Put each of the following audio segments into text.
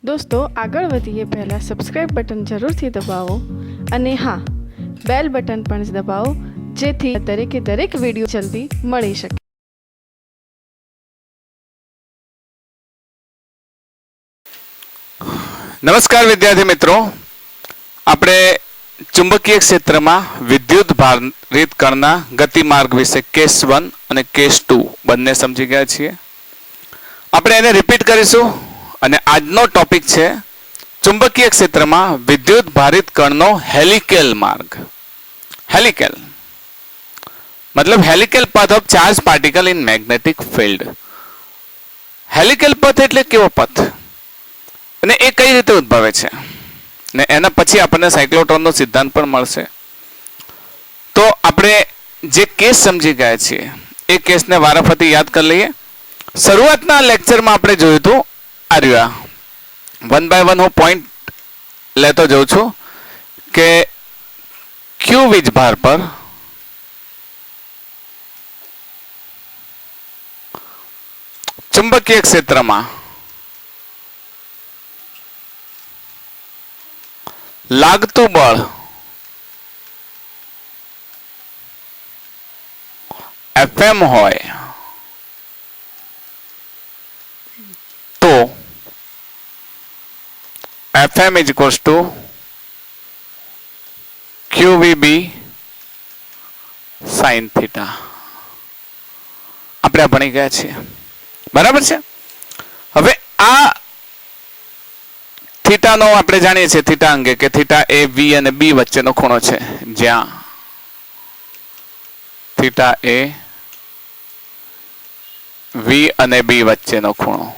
दोस्तों આગળ વધીએ પહેલાં સબસ્ક્રાઇબ બટન જરૂરથી દબાવો અને હા બેલ બટન પણ દબાવો જેથી દરેક વિડીયો જલ્દી મળી શકે. નમસ્કાર વિદ્યાર્થી મિત્રો, આપણે ચુંબકીય ક્ષેત્રમાં વિદ્યુત ભારિત કણના ગતિમાર્ગ વિશે કેસ 1 અને કેસ 2 બંને સમજી ગયા છીએ. આપણે એને રિપીટ કરીશું અને આજનો ટોપિક છે ચુંબકીય ક્ષેત્રમાં વિદ્યુત ભારિત કણનો હેલિકેલ માર્ગ. હેલિકેલ મતલબ હેલિકેલ path of charged particle in magnetic field. હેલિકેલ પથ એટલે કેવો પથ અને એ કઈ રીતે ઉદ્ભવે છે ને એના પછી આપણને સાયક્લોટ્રોનનો સિદ્ધાંત પણ મળશે. તો આપણે જે કેસ સમજી ગયા છીએ એ કેસને વારાફરતી યાદ કરી લઈએ. શરૂઆતના લેક્ચરમાં આપણે જોયું હતું આ રહ્યા 1 by 1 હું પોઈન્ટ લેતો જઉં છું કે ક્યુ વીજભાર પર ચુંબકીય ક્ષેત્રમાં લાગતું બળ FM હોય તો FM is equals to QVB sin theta. આપણે આ ભણી ગયા છીએ, બરાબર છે. હવે આ થીટાનો આપણે જાણીએ છીએ થીટા અંગે કે થીટા એ V અને B વચ્ચેનો ખૂણો છે, જ્યાં થીટા એ V અને B વચ્ચેનો ખૂણો.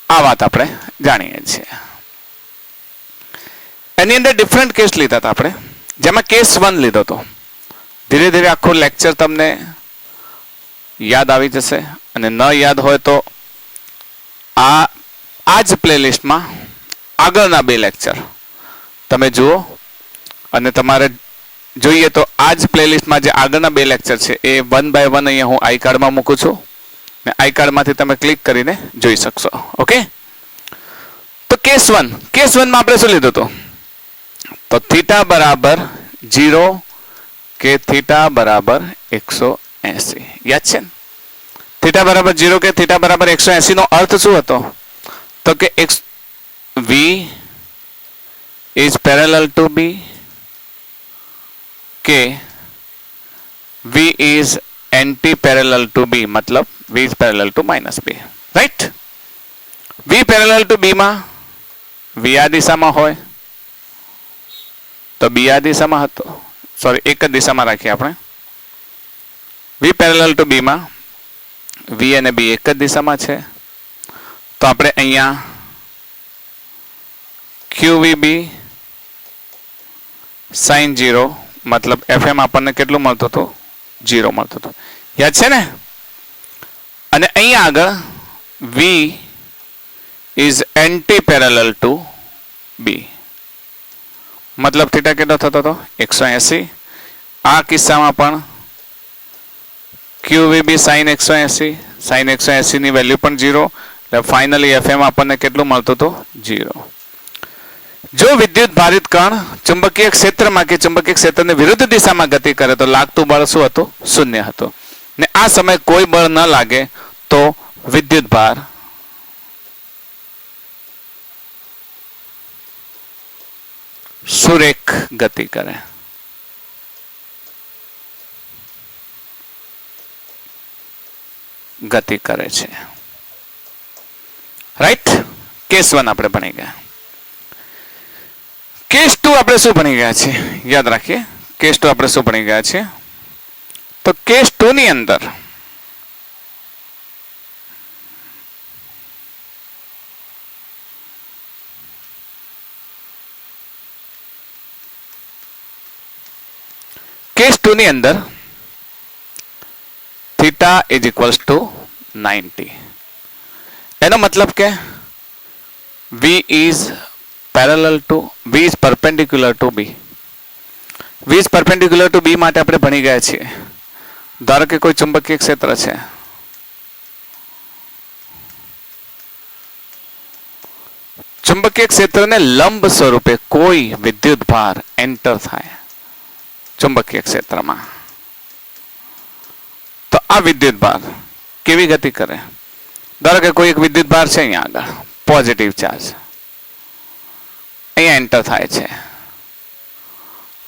આ વાત આપણે જાણીએ છીએ. એની અંદર ડિફરન્ટ કેસ લીધા હતા આપણે, જેમાં કેસ 1 લીધો હતો. ધીરે ધીરે આખો લેક્ચર તમને યાદ આવી જશે અને ન યાદ હોય તો આ જ પ્લેલિસ્ટમાં આગળના 2 લેક્ચર તમે જુઓ અને તમારે જોઈએ તો આ જ પ્લેલિસ્ટમાં જે આગળના 2 લેક્ચર છે એ 1 by 1 અહીંયા હું આઈ કાર્ડમાં મૂકું છું ને આઈ કાર્ડમાંથી તમે ક્લિક કરીને જોઈ શકશો. ઓકે, તો કેસ 1 માં આપણે શું લીધું હતું? તો થીટા બરાબર 0 કે થીટા બરાબર 180. યાદ છે ને? થીટા બરાબર 0 કે થીટા બરાબર 180 નો અર્થ શું હતો? તો કે V is parallel to B કે V is anti parallel to B, मतलब V is parallel to minus B, right? V parallel to B માં V આ દિશામાં હોય તો B આ દિશામાં હતો, સોરી એક જ દિશામાં રાખીએ આપણે. V parallel to B માં V અને B એક જ દિશામાં છે તો આપણે અહીંયા QVB sin 0 મતલબ FM આપણને કેટલું મળતું હતું? 0 મળતું હતું. યાદ છે ને? અને અહીંયા આગળ V is anti parallel to B મતલબ થીટા કેટલો થતો હતો? 180. આ કિસ્સામાં પણ QVB sin 180 ની વેલ્યુ પણ 0, એટલે ફાઇનલી FM આપણને કેટલું મળતું હતું? 0. જો વિદ્યુત ભારિત કણ ચુંબકીય ક્ષેત્રમાં કે ચુંબકીય ક્ષેત્રની વિરુદ્ધ દિશામાં ગતિ કરે તો લાગતું બળ શું હતું? 0 હતું. ને આ સમયે કોઈ બળ ન લાગે તો વિદ્યુત ભાર સુરેખ ગતિ કરે. છે રાઈટ. કેસ 1 આપણે ભણી ગયા. કેસ 2 આપણે શું ભણી ગયા છીએ? યાદ રાખીએ કેસ 2 આપણે શું ભણી ગયા છીએ. તો કેસ 2 ની અંદર થીટા ઇઝ ઇક્વલ્સ ટુ 90. એનો મતલબ કે V is perpendicular to B. V is perpendicular to B માટે આપણે ભણી ગયા છીએ. ધારો કે કોઈ ચુંબકીય ક્ષેત્ર છે, ચુંબકીય ક્ષેત્રને લંબ સ્વરૂપે કોઈ વિદ્યુત ભાર એન્ટર થાય ચુંબકીય ક્ષેત્રમાં, તો આ વિદ્યુત ભાર કેવી ગતિ કરે? ધારો કે કોઈ એક વિદ્યુત ભાર છે અહીંયા આગળ, પોઝિટિવ ચાર્જ અહીંયા એન્ટર થાય છે,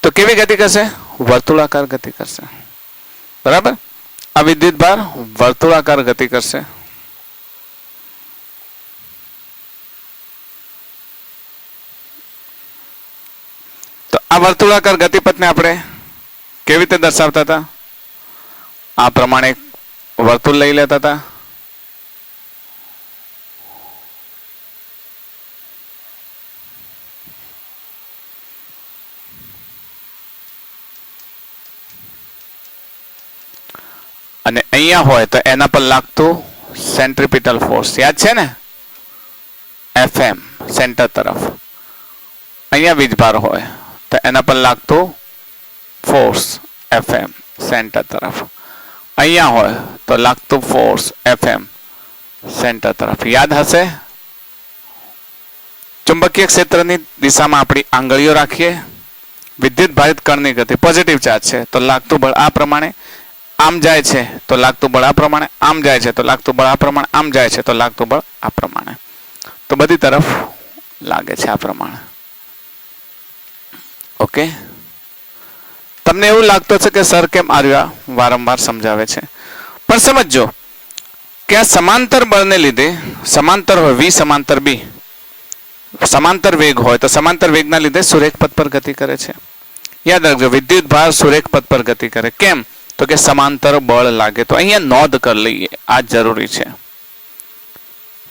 તો કેવી ગતિ કરશે? વર્તુળાકાર ગતિ કરશે. બરાબર? આ વિદ્યુત ભાર વર્તુળાકાર ગતિ કરશે. તો આ વર્તુળાકાર ગતિપથને આપણે કેવી રીતે દર્શાવતા હતા? આ પ્રમાણે વર્તુળ લઈ લેતા હતા. અને અહીંયા હોય તો એના પર લાગતું સેન્ટ્રીપિટલ ફોર્સ યાદ છે ને? FM સેન્ટર તરફ. અહીંયા વીજભાર હોય તો એના પર લાગતું ફોર્સ FM સેન્ટર તરફ. અહીંયા હોય તો લાગતું ફોર્સ FM સેન્ટર તરફ. યાદ હશે? ચુંબકીય ક્ષેત્રની દિશામાં આપણી આંગળીઓ રાખીએ. વિદ્યુત ભારિત કણની ગતિ પોઝિટિવ ચાર્જ છે તો લાગતું બળ આ પ્રમાણે, આમ જાય છે તો લાગતું બળ આ પ્રમાણે, આમ જાય છે તો લાગતું બળ આ પ્રમાણે, આમ જાય છે તો લાગતું બળ આ પ્રમાણે. તો બધી તરફ લાગે છે આ પ્રમાણે. ઓકે, તમને એવું લાગતું છે કે સર કેમ આ વારંવાર સમજાવે છે, પણ સમજજો કે આ સમાંતર બળને લીધે, સમાંતર હોય વી સમાંતર બી, સમાંતર વેગ હોય તો સમાંતર વેગના લીધે સુરેખ પથ પર ગતિ કરે છે. યાદ રાખજો, વિદ્યુત ભાર સુરેખ પથ પર ગતિ કરે. કેમ? તો કે સમાંતર બળ લાગે. તો અહીંયા નોંધ કરી લઈએ, આ જરૂરી છે.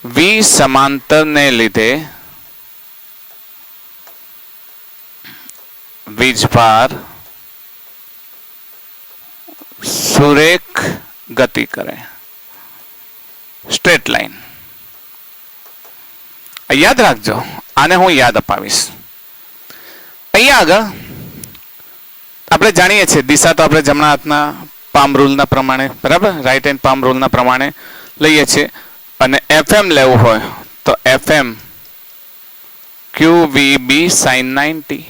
વી સમાંતર ને લીધે વીજભાર સુરેખ ગતિ કરે, સ્ટ્રેટ લાઈન. યાદ રાખજો, આને હું યાદ અપાવીશ. અહીંયા આગળ આપણે જાણીએ છીએ દિશા તો આપણે જમણા હાથના પામ રૂલના પ્રમાણે, બરાબર, રાઈટ હેન્ડ પામ રૂલના પ્રમાણે લઈએ છીએ. અને FM લેવું હોય તો FM QVB sin 90.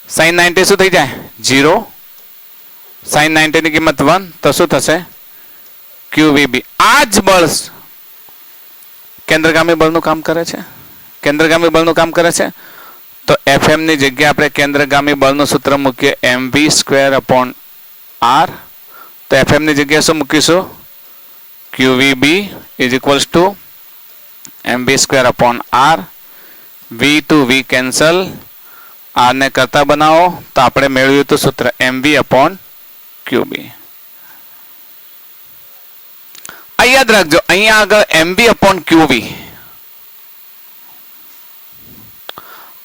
sin 90 શું થઈ જાય? 0. sin 90 ની કિંમત 1 તો શું થશે? QVB. આ જ બળ કેન્દ્રગામી બળનું કામ કરે છે. કેન્દ્રગામી બળનું કામ કરે છે. તો FM ની જગ્યાએ આપણે કેન્દ્રગામી બળનું સૂત્ર મૂકીએ mv²/r. તો FM ની જગ્યાએ શું મૂકીશું? QVB is equals to mv²/r. v to v cancel, r ને કરતા બનાવો તો આપણે મેળવ્યું હતું સૂત્ર mv/qb. આ યાદ રાખજો, અહીંયા આગળ mv/qb,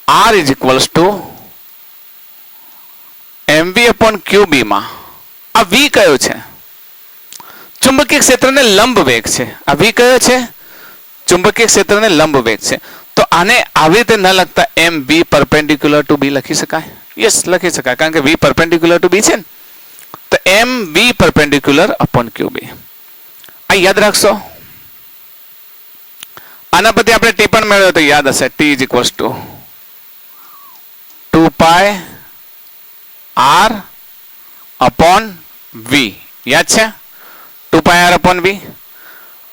r is equals to mv/qb માં આ v કયો છે? ચુંબકીય ક્ષેત્રને લંબ વેગ છે. આ v કયો છે? ચુંબકીય ક્ષેત્રને લંબ વેગ છે. તો આને આવી રીતે ન લખતા mv perpendicular to b લખી શકાય? યસ, લખી શકાય, કારણ કે v perpendicular to b છે ને. તો mv perpendicular/qb. આ યાદ રાખશો. આના પરથી આપણે t પણ મેળવ્યો તો યાદ હશે, t is equals to 2πr/v. યાદ છે? 2πr/v.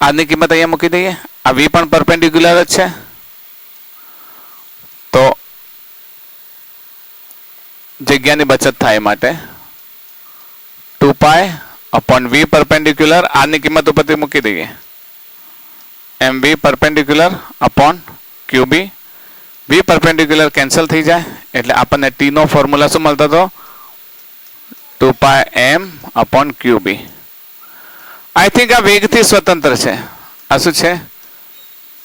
આની કિંમત અહીંયા મૂકી દઈએ. આ v પણ પરપેન્ડિક્યુલર જ છે, તો જગ્યાની બચત થાય માટે 2π/v પરપેન્ડિક્યુલર, આની કિંમત ઉપરથી મૂકી દઈએ mv perpendicular/qb. v perpendicular cancel થઈ જાય એટલે આપણને t નો ફોર્મ્યુલા શું મળતો હતો? 2πm/qb. આઈ થિંક આ વેગથી સ્વતંત્ર છે. આ શું છે?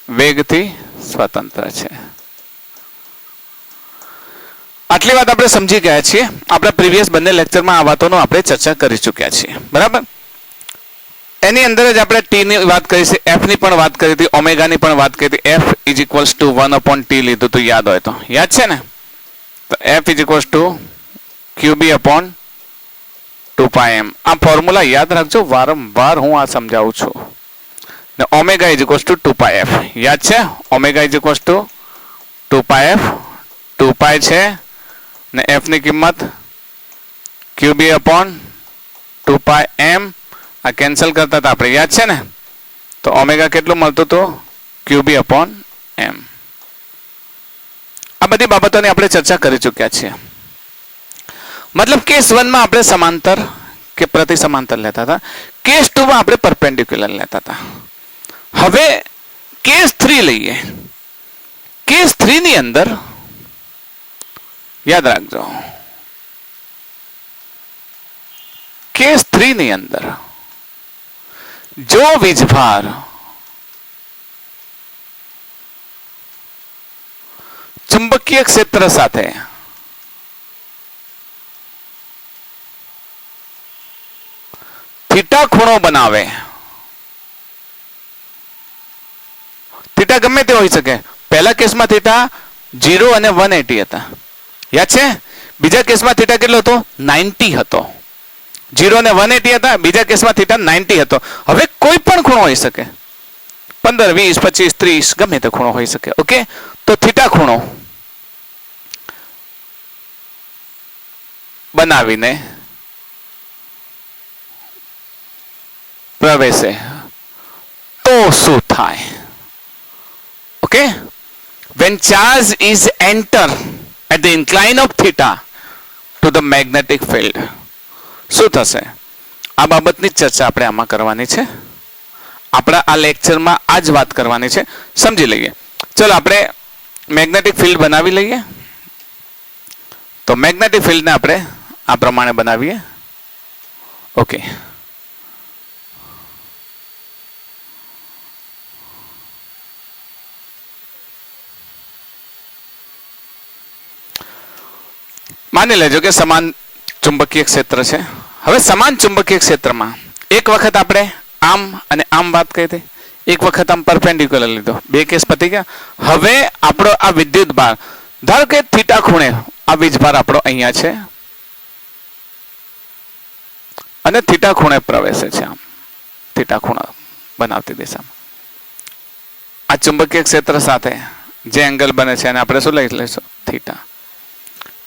વેગથી સ્વતંત્ર છે. આટલી વાત આપણે સમજી ગયા છીએ. આપણા પ્રીવિયસ બંને લેક્ચરમાં આ વાતોનો આપણે ચર્ચા કરી ચૂક્યા છીએ, બરાબર. એની અંદર જ આપણે t ની વાત કરી છે, f ની પણ વાત કરી હતી, ઓમેગા ની પણ વાત કરી હતી. f is equals to 1/t લીધું તો યાદ હોય તો, યાદ છે ને? તો F is equals two QB upon 2πm. આ ફોર્મ્યુલા યાદ રાખજો, વારંવાર હું આ સમજાવું છું. ને omega is equals two 2πf યાદ છે. Omega is equals two 2πf, 2π છે ને f ની કિંમત QB અપોન 2πm. આ કેન્સલ કરતા હતા આપણે, યાદ છે ને. તો ઓમેગા કેટલું મળતું હતું? QB upon m. આ બધી બાબતોની આપણે ચર્ચા કરી ચૂક્યા છીએ. મતલબ કેસ 1 માં આપણે સમાંતર કે પ્રતિ સમાંતર લેતા હતા, કેસ 2 માં આપણે પરપેન્ડિક્યુલર લેતા હતા. હવે કેસ 3 લઈએ. કેસ 3 ની અંદર યાદ રાખજો, કેસ 3 ની અંદર જો વીજભાર ચુંબકીય ક્ષેત્ર સાથે થીટા ખૂણો બનાવે, થીટા ગમે તે હોઈ શકે. પહેલા કેસમાં થીટા 0 અને 180 હતા, યાદ છે. બીજા કેસમાં થીટા કેટલો હતો? 90 હતો. 0 અને 180 હતા, બીજા કેસમાં થીટા 90 હતો. હવે કોઈ પણ ખૂણો હોઈ શકે, 15, 20, 25, 30 ગમે તે ખૂણો હોઈ શકે. ઓકે, તો થીટા ખૂણો બનાવીને પ્રવેશે તો શું થાય? Okay, when charge is enter at the incline of theta to the magnetic field, શું થશે? આ બાબતની ચર્ચા આપણે આમાં કરવાની છે. આપણા આ લેક્ચરમાં આ જ વાત કરવાની છે. સમજી લઈએ. ચલો આપણે મેગ્નેટિક ફિલ્ડ બનાવી લઈએ. તો મેગ્નેટિક ફિલ્ડને આપણે આ પ્રમાણે બનાવીએ. ઓકે, માની લેજો કે સમાન ચુંબકીય ક્ષેત્ર છે. હવે સમાન ચુંબકીય ક્ષેત્રમાં એક વખત આપણે આમ અને આમ વાત કરી હતી, એક વખત આમ પરપેન્ડિક્યુલર લીધો, બે કેસ પતી ગયા. હવે આપણો આ વિદ્યુત ભાર, ધારો કે થીટા ખૂણે આ વીજભાર આપણો અહીંયા છે અને થીટા ખૂણે પ્રવેશે છે. આમ થીટા ખૂણા બનાવતી દિશામાં આ ચુંબકીય ક્ષેત્ર સાથે જે એંગલ બને છે એને આપણે શું લઈ લઈશું? થીટા.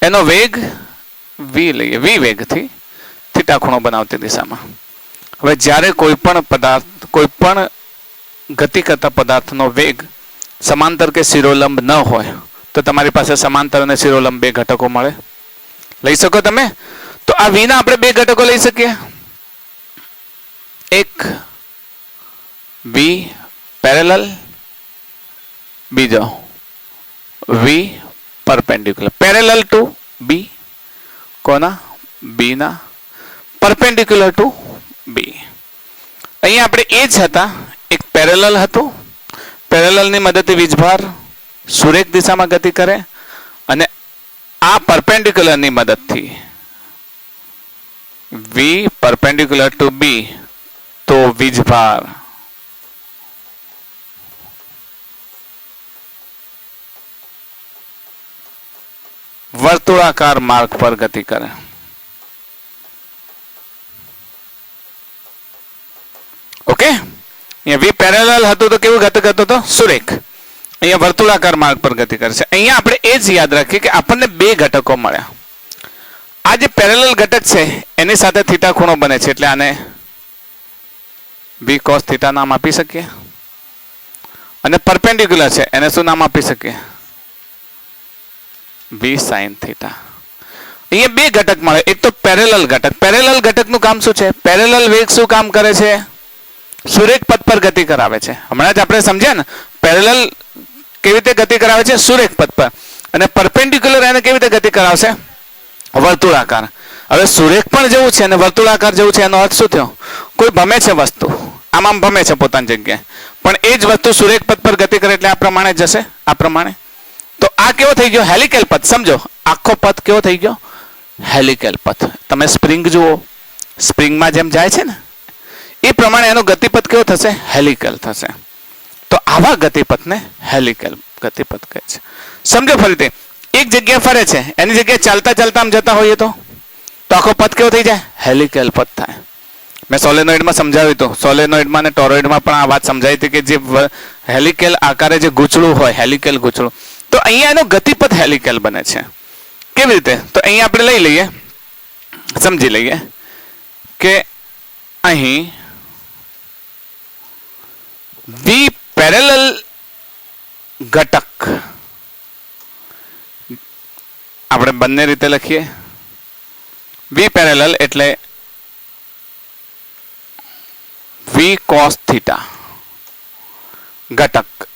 એનો વેગ v લઈએ, v વેગથી થીટા ખૂણો બનાવતી દિશામાં. હવે જ્યારે કોઈ પણ પદાર્થ, કોઈ પણ ગતિ કરતા પદાર્થનો વેગ સમાંતર કે શિરોલંબ ન હોય તો તમારી પાસે સમાંતર અને શિરોલંબ બે ઘટકો મળે. લઈ શકો તમે. તો આ v ના આપણે બે ઘટકો લઈ શકીએ. એક v પેરેલલ, બીજો v perpendicular. Parallel to b, કોના? b ના. Perpendicular to b. અહીંયા આપણે એ જ હતા, એક પેરેલલ હતું. પેરેલલની મદદથી વીજભાર સુરેખ દિશામાં ગતિ કરે અને આ પરપેન્ડિક્યુલરની મદદથી v પરપેન્ડિક્યુલર ટુ b, તો વીજભાર વર્તુળાકાર માર્ગ પર ગતિ કરે. ઓકે, અહીંયા v પેરેલલ હતું તો કેવું ગતિ કરતો હતો? સુરેખ. અહીંયા વર્તુળાકાર માર્ગ પર ગતિ કરે છે. અહીંયા આપણે એ જ યાદ રાખીએ કે આપણને બે ઘટકો મળ્યા. આ જે પેરેલલ ઘટક છે એની સાથે થીટા ખૂણો બને છે, એટલે આને v cos થીટા નામ આપી શકીએ. અને પરપેન્ડિક્યુલર છે એને શું નામ આપી શકીએ? v sin theta. અહીંયા બે ઘટક મળે. એક તો પેરેલલ ઘટક. પેરેલલ ઘટકનું કામ શું છે? પેરેલલ વેગ શું કામ કરે છે? સુરેખ પથ પર ગતિ કરાવે છે. હમણાં જ આપણે સમજ્યા ને, પેરેલલ કેવી રીતે ગતિ કરાવે છે? સુરેખ પથ પર. અને પરપેન્ડિક્યુલર એને કેવી રીતે ગતિ કરાવશે? વર્તુળાકાર. હવે સુરેખ પણ જેવું છે અને વર્તુળાકાર જેવું છે, એનો અર્થ શું થયો? કોઈ ભમે છે વસ્તુ, આમ ભમે છે પોતાની જગ્યાએ, પણ એ જ વસ્તુ સુરેખ પથ પર ગતિ કરે એટલે આ પ્રમાણે જશે, આ પ્રમાણે. તો આ કેવો થઈ ગયો? હેલિકલ પથ. સમજો, આખો પથ કેવો થઈ ગયો? હેલિકલ પથ. તમે સ્પ્રિંગ જુઓ, સ્પ્રિંગમાં જેમ જાય છે ને એ પ્રમાણે એનો ગતિપથ કેવો થશે? હેલિકલ થશે. તો આવા ગતિપથને હેલિકલ ગતિપથ કહે છે. સમજો ફરીથી, એક જગ્યાએ ફરે છે, એની જગ્યાએ ચાલતા ચાલતા આમ જતા હોઈએ તો આખો પથ કેવો થઈ જાય? હેલિકલ પથ થાય. મેં સોલેનોઇડમાં સમજાવ્યું હતું. સોલેનોઇડમાં અને ટોરોઇડમાં પણ આ વાત સમજાવી હતી કે જે હેલિકલ આકારે જે ગૂંચળું હોય, હેલિકલ ગૂંચળું, તો અહીંયા એનો ગતિપથ હેલિકલ બને છે. કેવી રીતે? તો અહીંયા આપણે લઈ લઈએ, સમજી લઈએ કે અહીં વી પેરેલલ ઘટક આપણે બંને રીતે લખીએ. વી પેરેલલ એટલે વી કોસ થીટા ઘટક,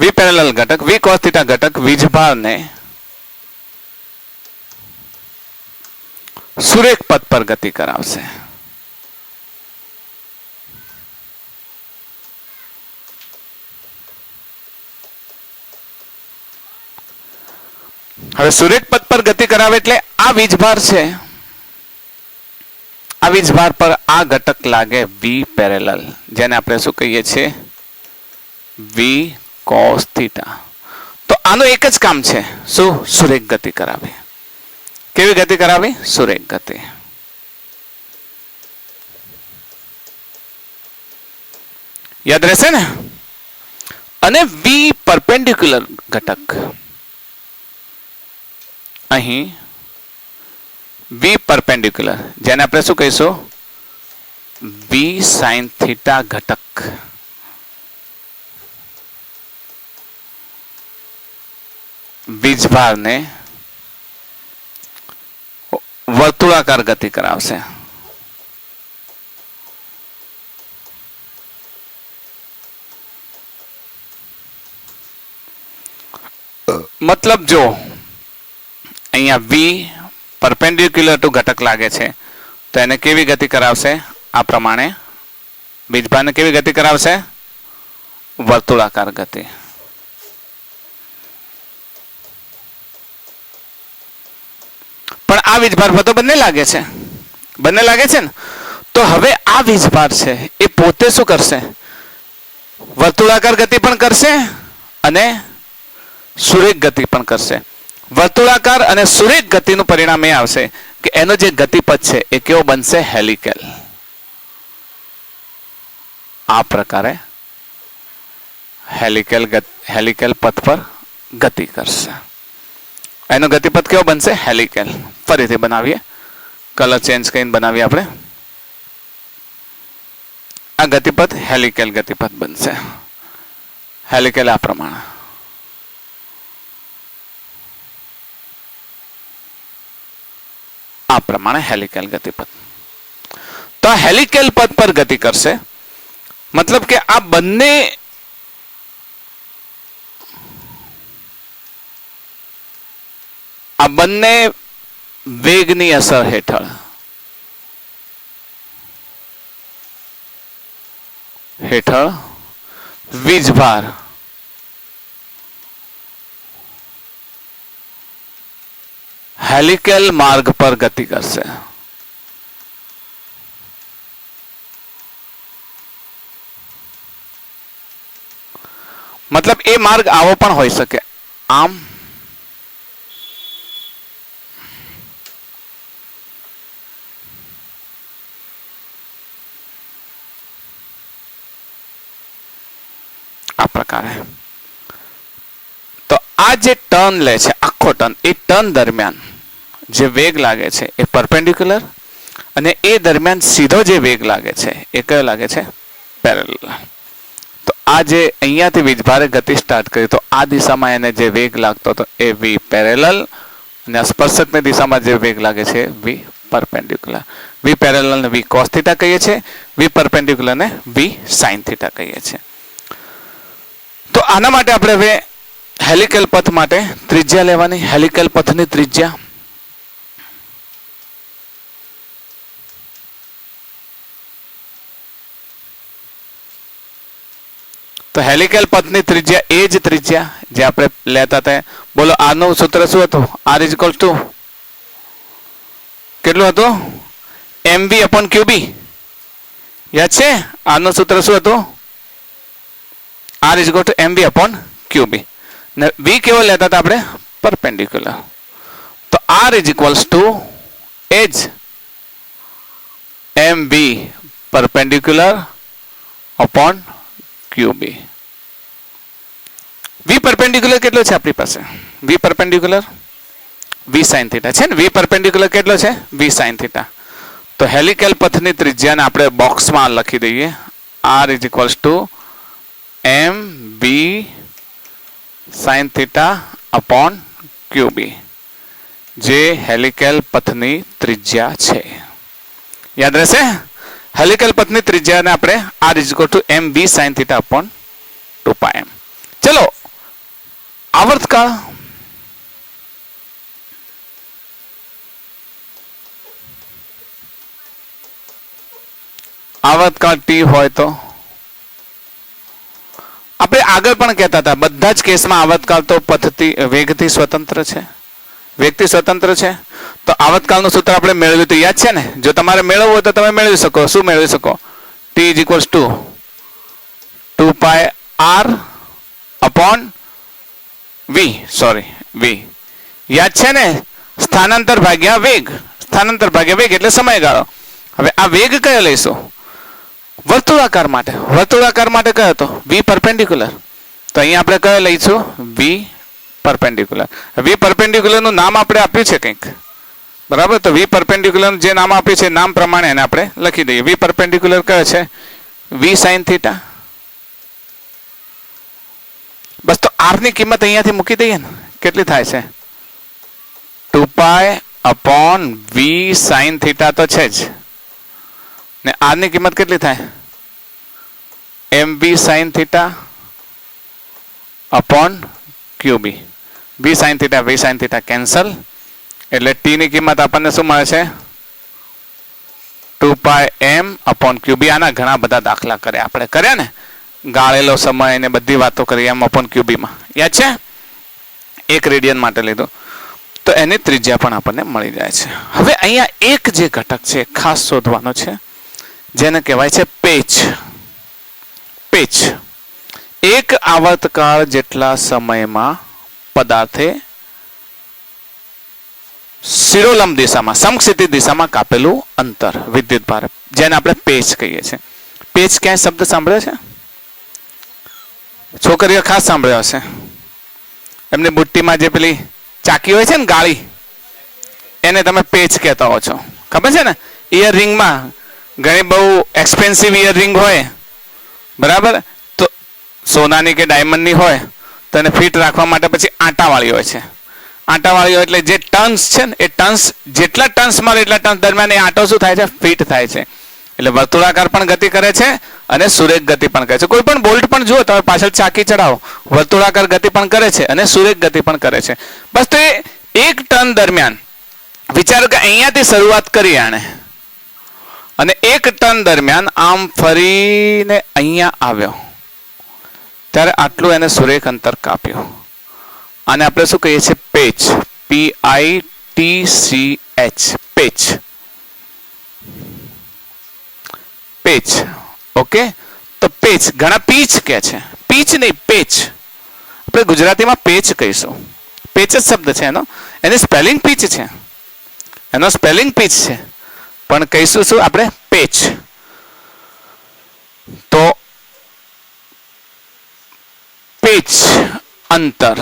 વી પેરેલલ ઘટક, વી કોસ થીટા ઘટક વીજભારને સુરેખ પથ પર ગતિ કરાવશે. હવે સુરેખ પથ પર ગતિ કરાવે એટલે આ વીજભાર છે, આ વીજભાર પર આ ઘટક લાગે વી પેરેલલ, જેને આપણે શું કહીએ છીએ? વી કોસ થીટા. તો આનું એક જ કામ છે, શું? સુરેખ ગતિ કરાવે. કેવી ગતિ કરાવી? સુરેખ ગતિ. યાદ રહેશે ને? અને વી પરપેન્ડિક્યુલર ઘટક, અહીં વી પરપેન્ડિક્યુલર, જેને આપણે શું કહીશું? વી સાઇન થીટા ઘટક. વીજભારને વર્તુળાકાર ગતિ કરાવશે. મતલબ જો અહીંયા વી પરપેન્ડિક્યુલર ટુ ઘટક લાગે છે, તો એને કેવી ગતિ કરાવશે? આ પ્રમાણે વીજભારને કેવી ગતિ કરાવશે? વર્તુળાકાર ગતિ. પણ આ વીજભાર પર તો બંને લાગે છે, બંને લાગે છે ને. તો હવે આ વીજભાર છે એ પોતે શું કરશે? વર્તુળાકાર ગતિ પણ કરશે અને સુરેખ ગતિ પણ કરશે. વર્તુળાકાર અને સુરેખ ગતિનું પરિણામ એ આવશે કે એનો જે ગતિપથ છે એ કેવો બનશે? હેલિકલ. આ પ્રકારે હેલિકલ પથ પર ગતિ કરશે. એનો ગતિપથ કેવો બનશે? હેલિકલ. ફરીથી બનાવીએ, કલર ચેન્જ કરીને બનાવીએ આપણે. આ ગતિપથ હેલિકલ ગતિપથ બનશે. હેલિકલ આ પ્રમાણે. આ પ્રમાણે હેલિકલ ગતિપથ. તો આ હેલિકલ પથ પર ગતિ કરશે, મતલબ કે આ બંને વેગની અસર હેઠળ વીજભાર હેલિકલ માર્ગ પર ગતિ કરશે. મતલબ એ માર્ગ આવો પણ હોઈ શકે, આમ આ પ્રકારે. તો આ જે ટર્ન લે છે, આખો ટર્ન, એ ટર્ન દરમિયાન જે વેગ લાગે છે એ પરપેન્ડિક્યુલર, અને એ દરમિયાન સીધો જે વેગ લાગે છે એ કયો લાગે છે? પેરેલલ. તો આ જે અહીંયાથી વીજભારે ગતિ સ્ટાર્ટ કરી, તો આ દિશામાં એને જે વેગ લાગતો હતો એ વી પેરેલલ, અને આ સ્પર્શકની દિશામાં જે વેગ લાગે છે વી પરપેન્ડિક્યુલર. વી પેરેલલ ને વી કોસ થીટા કહીએ છીએ, વી પરપેન્ડિક્યુલર ને વી સાઇન થીટા કહીએ છીએ. તો આના માટે આપણે હવે હેલિકલ પથ માટે ત્રિજ્યા લેવાની. હેલિકલ પથની ત્રિજ્યા તો હેલિકલ પથની ત્રિજ્યા એ જ ત્રિજ્યા જે આપણે લેતા હતા. બોલો, આર નું સૂત્ર શું હતું? આર ઇઝ ઇક્વલ ટુ કેટલું હતું? MV upon QB. યાદ છે? આર નું સૂત્ર શું હતું? R is equal to MV upon QB. ને v કેવો લેતા હતા આપણે? પરપેન્ડિક્યુલર. તો r ઇઝ ઇક્વલ્સ ટુ એજ mb perpendicular upon qb. v perpendicular કેટલો છે આપણી પાસે? v perpendicular v sin theta છે ને. v પરપેન્ડિક્યુલર કેટલો છે? v sin theta. તો હેલિકલ પથની ત્રિજ્યાને આપણે બોક્સમાં લખી દઈએ. r is equals two mb sin theta upon qb, જે હેલિકલ પથની ત્રિજ્યા છે. યાદ રહેશે? હેલિકલ પથની ત્રિજ્યાને આપણે r is equal two mb sin theta upon 2πm. ચલો આવર્તકાળ. આવર્તકાળ t હોય તો આપણે આગળ પણ કહેતા હતા બધા જ કેસમાં આવર્તકાળ તો પથથી વેગથી સ્વતંત્ર છે, વેગથી સ્વતંત્ર છે. તો આવર્તકાળનું સૂત્ર આપણે મેળવ્યું તો યાદ છે ને? જો તમારે મેળવવું હોય તો તમે મેળવી શકો. શું મેળવી શકો? t is equals two 2πr upon v. Sorry, v યાદ છે ને? સ્થાનાંતર ભાગ્યા વેગ. સ્થાનાંતર ભાગ્યા વેગ એટલે સમયગાળો. હવે આ વેગ કયો લઈશું? વર્તુળાકાર માટે. વર્તુળાકાર માટે કયો હતો? v perpendicular. તો અહીંયા આપણે કયો લઈશું? v perpendicular. v પરપેન્ડિક્યુલર નું નામ આપણે આપ્યું છે કંઈક, બરાબર? તો v પરપેન્ડિક્યુલર જે નામ આપ્યું છે નામ પ્રમાણે એને આપણે લખી દઈએ. v પરપેન્ડિક્યુલર કયો છે? v sin theta. બસ તો r ની કિંમત અહીંયાથી મૂકી દઈએ ને. કેટલી થાય છે? 2π અપોન v sin થીટા તો છે જ, ને r ની કિંમત કેટલી થાય? mb sin theta upon qb. v sin theta v sin theta cancel, એટલે t ની કિંમત આપણને શું મળે છે? 2πm upon qb. આના ઘણા બધા દાખલા કર્યા આપણે, કર્યા ને? ગાળેલો સમય ને બધી વાતો કરી m અપોન qb માં. યાદ છે? 1 રેડિયન માટે લીધો તો એની ત્રિજ્યા પણ આપણને મળી જાય છે. હવે અહીંયા એક જે ઘટક છે ખાસ શોધવાનો છે, જેને કહેવાય છે પેચ. પેચ. એક આવર્તકાળ જેટલા સમયમાં પદાર્થે શિરોલંબ દિશામાં સમક્ષિતિજ દિશામાં કાપેલું અંતર વિદ્યુતભાર, જેને આપણે પેચ કહીએ છીએ. પેચ ક્યાંય શબ્દ સાંભળ્યો છે? છોકરીઓ ખાસ સાંભળ્યો હશે. એમની બુટ્ટીમાં જે પેલી ચાકી હોય છે ને, ગાળી, એને તમે પેચ કહેતા હો છો. ખબર છે ને? ઇયરરિંગમાં ઘણી બહુ એક્સપેન્સિવ ઇયરરિંગ હોય, બરાબર? તો સોનાની કે ડાયમંડની હોય તો એને ફિટ રાખવા માટે પછી આંટાવાળી હોય છે. આંટાવાળી હોય એટલે જે ટર્ન્સ છે ને, એ ટર્ન્સ જેટલા ટર્ન્સ મારે એટલા ટર્ન્સ દરમિયાન એ આંટો શું થાય છે? ફિટ થાય છે. એટલે વર્તુળાકાર પણ ગતિ કરે છે અને સુરેખ ગતિ પણ કરે છે. કોઈ પણ બોલ્ટ પણ જુઓ તમે, પાછળ ચાકી ચડાવો, વર્તુળાકાર ગતિ પણ કરે છે અને સુરેખ ગતિ પણ કરે છે. બસ તો એ એક ટર્ન દરમિયાન વિચારો કે અહીંયાથી શરૂઆત કરી આણે અને એક ટર્ન દરમિયાન આમ ફરીને અહીંયા આવ્યો, ત્યારે આટલું એને સુરેખ અંતર કાપ્યું. આને આપણે શું કહીએ છીએ? Patch. PITCH. Patch. Patch. Okay. તો પેચ. ઘણા પીચ કે છે, પીચ નહીં પેચ. આપણે ગુજરાતીમાં પેચ કહીશું. પેચ જ શબ્દ છે એનો, એની સ્પેલિંગ પીચ છે, એનો સ્પેલિંગ પીચ છે, પણ કહીશું શું આપણે? પેચ. તો પેચ અંતર.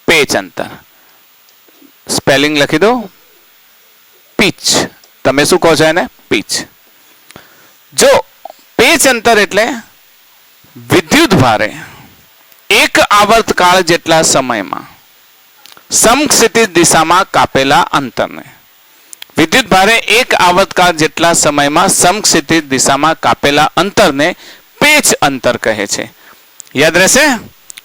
પેચ અંતર સ્પેલિંગ લખી દો, પીચ. તમે શું કહો છો એને? પીચ. જો પેચ અંતર એટલે વિદ્યુત ભારે એક આવર્તકાળ જેટલા સમયમાં સમક્ષિતિજ દિશામાં કાપેલા અંતરને, વિદ્યુત ભારે એક આવર્તકાળ જેટલા સમયમાં સમક્ષિતિજ દિશામાં કાપેલા અંતરને પેચ અંતર કહે છે. યાદ રહેશે?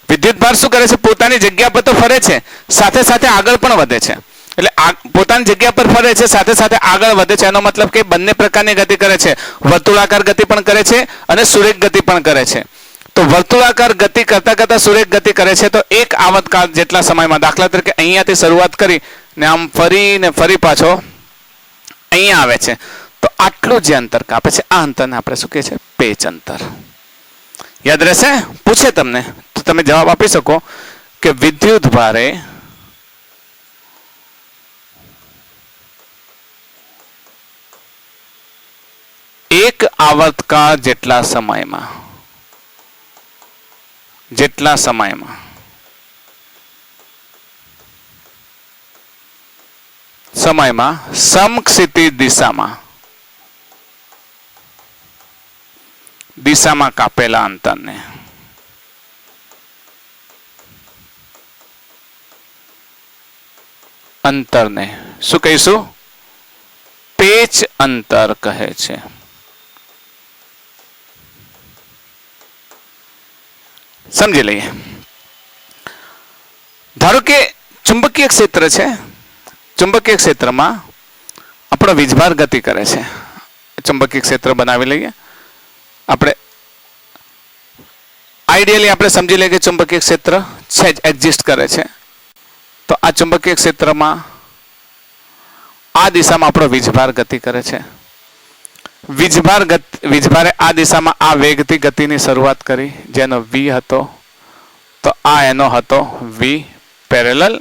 વિદ્યુત ભાર શું કરે છે? પોતાની જગ્યા પર તો ફરે છે, સાથે સાથે આગળ પણ વધે છે. એટલે પોતાની જગ્યા પર ફરે છે, સાથે સાથે આગળ વધે છે. એનો મતલબ કે બંને પ્રકારની ગતિ કરે છે. વર્તુળાકાર ગતિ પણ કરે છે અને સુરેખ ગતિ પણ કરે છે. તો વર્તુળાકાર ગતિ કરતા કરતા સુરેખ ગતિ કરે છે. તો એક આવર્તકાળ જેટલા સમયમાં, દાખલા તરીકે અહીંયાથી શરૂઆત કરી ને આમ ફરીને ફરી પાછો અહીંયા આવે છે, તો આટલું જે અંતર કાપે છે, આ અંતરને આપણે શું કહે છે? પેચ અંતર. યાદ રહેશે? પૂછે તમને તો તો તમે જવાબ આપી શકો કે વિદ્યુત ભારે એક આવર્તકાળ જેટલા સમયમાં સમક્ષિતિજ દિશામાં કાપેલા અંતરને શું કહીશું? પેચ અંતર કહે છે. સમજી લઈએ. ધારો કે ચુંબકીય ક્ષેત્ર છે. ચુંબકીય ક્ષેત્રમાં આપણો વીજભાર ગતિ કરે છે. ચુંબકીય ક્ષેત્ર બનાવી લઈએ. આપણે આઈડિયલી આપણે સમજી લઈએ કે ચુંબકીય ક્ષેત્ર છે જ, એક્ઝિસ્ટ કરે છે. તો આ ચુંબકીય ક્ષેત્રમાં આ દિશામાં આપણો વીજભાર ગતિ કરે છે. વીજભારે આ દિશામાં આ વેગથી ગતિની શરૂઆત કરી, જેનો v હતો. તો આ એનો હતો v પેરેલલ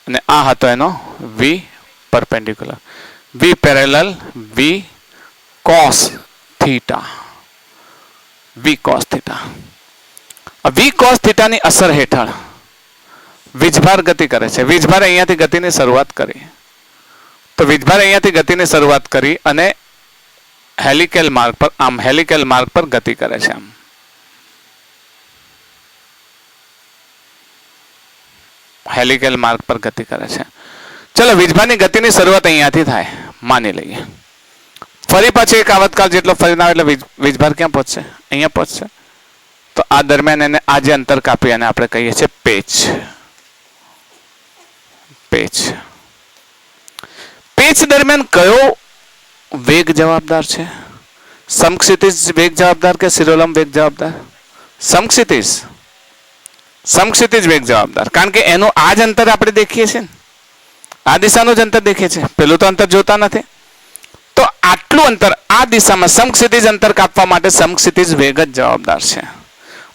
અને આ હતો એનો v perpendicular. v parallel v cos theta. v cos theta. v cos થીટાની અસર હેઠળ વીજભાર ગતિ કરે છે. વીજભારે અહીંયાથી ગતિની શરૂઆત કરી. તો વીજભારે અહીંયાથી ગતિની શરૂઆત કરી અને હેલિકલ માર્ગ પર ગતિ કરે છે. હેલિકલ માર્ગ પર ગતિ કરે છે. ચલો, વીજભારની ગતિની શરૂઆત અહીંયાથી થાય, માની લઈએ. ફરી પાછો એક આવર્તકાળ જેટલો ફરીને આવે એટલે વીજભાર ક્યાં પહોંચશે? અહીંયા પહોંચશે. તો આ દરમિયાન એને આ જે અંતર કાપી અને આપણે કહીએ છીએ પેચ. પેચ દરમિયાન કયો વેગ જવાબદાર છે? સમક્ષિતિજ વેગ જવાબદાર કે શિરોલંબ વેગ જવાબદાર? સમક્ષિતિજ વેગ જવાબદાર. કારણ કે એનું આ જ અંતર આપણે દેખીએ છીએ ને, આ દિશાનું જ અંતર દેખીએ છીએ, પેલું તો અંતર જોતા નથી. તો આટલું અંતર આ દિશામાં સમક્ષિતિજ અંતર કાપવા માટે સમક્ષિતિજ વેગ જ જવાબદાર છે.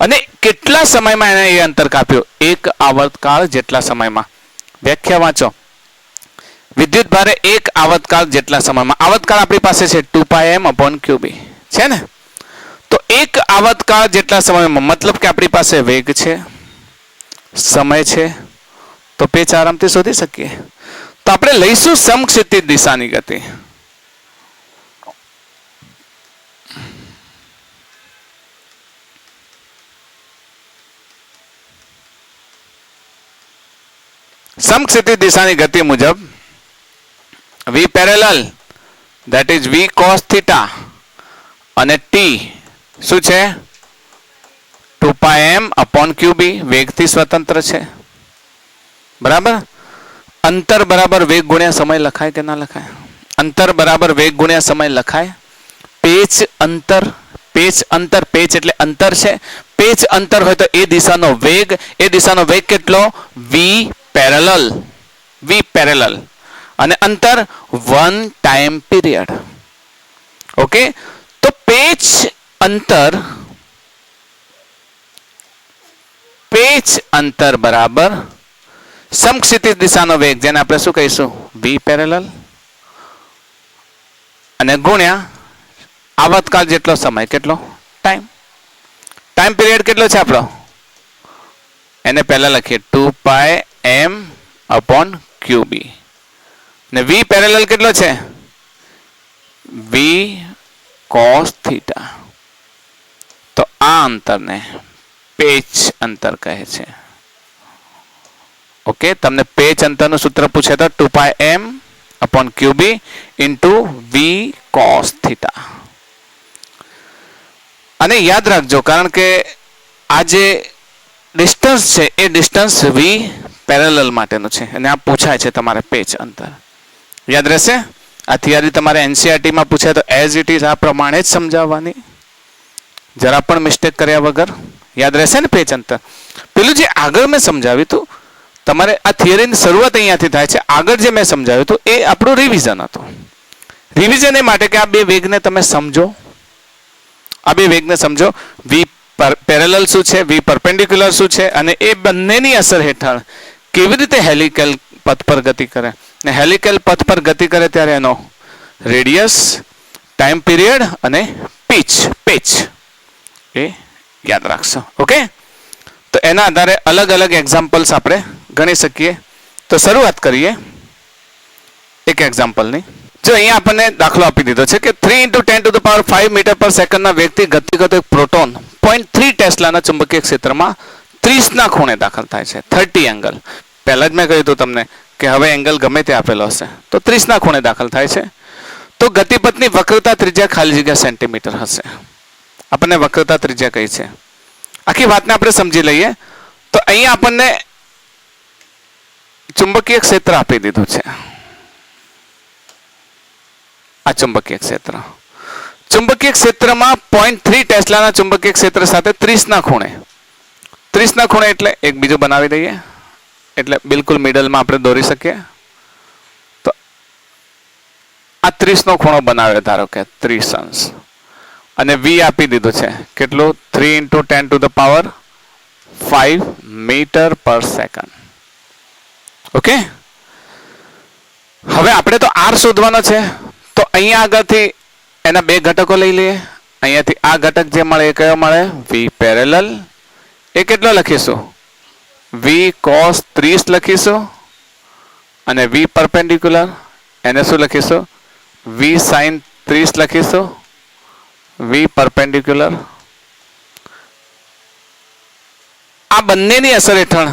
અને કેટલા સમયમાં એને એ અંતર કાપ્યું? એક આવર્તકાળ જેટલા સમયમાં. વ્યાખ્યા વાંચો. વિદ્યુત ભારે એક આવર્તકાળ જેટલા સમયમાં. આવર્તકાળ આપણી પાસે છે 2πm/qb છે ને. તો એક આવર્તકાળ જેટલા સમયમાં, મતલબ કે આપણી પાસે વેગ છે, સમય છે, તો પેચ આરામથી શોધી શકીએ. તો આપણે લઈશું સમક્ષિતિજ દિશાની ગતિ. સમક્ષિતિજ દિશાની ગતિ મુજબ v parallel that is v cos theta અને t શું છે? 2πm/qb વેગથી સ્વતંત્ર છે. બરાબર. અંતર બરાબર વેગ ગુણ્યા સમય લખાય કે ના લખાય? અંતર બરાબર વેગ ગુણ્યા સમય લખાય. પેચ અંતર પેચ એટલે અંતર છે. પેચ અંતર હોય તો એ દિશાનો વેગ કેટલો? v પેરેલલ અને અંતર 1 ટાઈમ પીરિયડ. ઓકે. તો પેચ અંતર બરાબર સમક્ષિતિજ દિશાનો વેગ, જેને આપણે શું કહીશું? v પેરેલલ અને ગુણ્યા આવર્તકાળ જેટલો સમય. કેટલો? ટાઈમ પીરિયડ કેટલો છે આપણો? એને પહેલા લખીએ 2πm/qb ને v પેરેલલ કેટલો છે? v cos theta. તો આ અંતરને પેચ અંતર કહે છે. ઓકે. તમને પેચ અંતરનું સૂત્ર પૂછે તો 2πm/qb into v cos theta. અને યાદ રાખજો, કારણ કે આ જે ડિસ્ટન્સ છે એ ડિસ્ટન્સ v પેરેલલ માટેનું છે અને આ પૂછાય છે તમારે પેચ અંતર. યાદ રહેશે? આ થિયરી તમારે એનસીઈઆરટી માં પૂછાય તો એઝ ઇટ ઇઝ આ પ્રમાણે જ સમજાવવાની, જરા પણ મિસ્ટેક કર્યા વગર. યાદ રહેશે ને પેચ અંતર? પેલું જે આગળ મેં સમજાવ્યું હતું, તમારે આ થિયરીની શરૂઆત અહીંયાથી થાય છે. આગળ જે મેં સમજાવ્યું હતું એ આપણું રિવિઝન હતું. રિવિઝન એ માટે કે આ બે વેગને તમે સમજો. આ બે વેગને સમજો. v પેરેલલ શું છે, વી પરપેન્ડિક્યુલર શું છે, અને એ બંનેની અસર હેઠળ કેવી રીતે હેલિકલ પથ પર ગતિ કરે. ને હેલિકલ પથ પર ગતિ કરે ત્યારે એનો રેડિયસ, ટાઈમ પીરિયડ અને પેચ એ યાદ રાખશો. ઓકે, તો એના આધારે અલગ અલગ એક્ઝામ્પલ્સ આપણે ગણી શકીએ. તો શરૂઆત કરીએ એક એક્ઝામ્પલની. જો અહીંયા આપણને દાખલો આપી દીધો છે કે 3 × 10⁵ મીટર પર સેકન્ડના વેગથી ગતિ કરતો એક પ્રોટોન 0.3 ટેસ્લાના ચુંબકીય ક્ષેત્રમાં 30ના ખૂણે દાખલ થાય છે. 30 એંગલ. પહેલા જ મેં કહ્યું હતું તમને કે હવે એંગલ ગમે તે આપેલો હશે તો 30ના ખૂણે દાખલ થાય છે. તો ગતિપથની વક્રતા ત્રિજ્યા ખાલી જગ્યા સેન્ટીમીટર હશે. આપણને વક્રતા ત્રિજ્યા કઈ છે, આખી વાતને આપણે સમજી લઈએ. તો અહીંયા આપણને ચુંબકીય ક્ષેત્ર આપી દીધું છે. આ ચુંબકીય ક્ષેત્ર, ચુંબકીય ક્ષેત્રમાં 0.3 ટેસ્લાના ચુંબકીય ક્ષેત્ર સાથે 30ના ખૂણે, 30ના ખૂણે એટલે એક બીજું બનાવી દઈએ એટલે બિલકુલ મિડલમાં આપણે દોરી શકીએ. તો આ 30નો ખૂણો બનાવ્યો, ધારો કે 30 અંશ, અને v આપી દીધું છે કેટલું, 3 × 10⁵ મીટર પર સેકન્ડ. ઓકે, હવે આપણે તો r શોધવાનો છે. તો અહીંયા આગળથી એના બે ઘટકો લઈ લઈએ. અહીંયાથી આ ઘટક જે મળે એ કયો મળે, v પેરેલલ. એ કેટલો લખીશું, v cos 30 લખીશું, અને v પરપેન્ડિક્યુલર એને શું લખીશું, v sin 30 લખીશું, v પરપેન્ડિક્યુલર. આ બંનેની અસર હેઠળ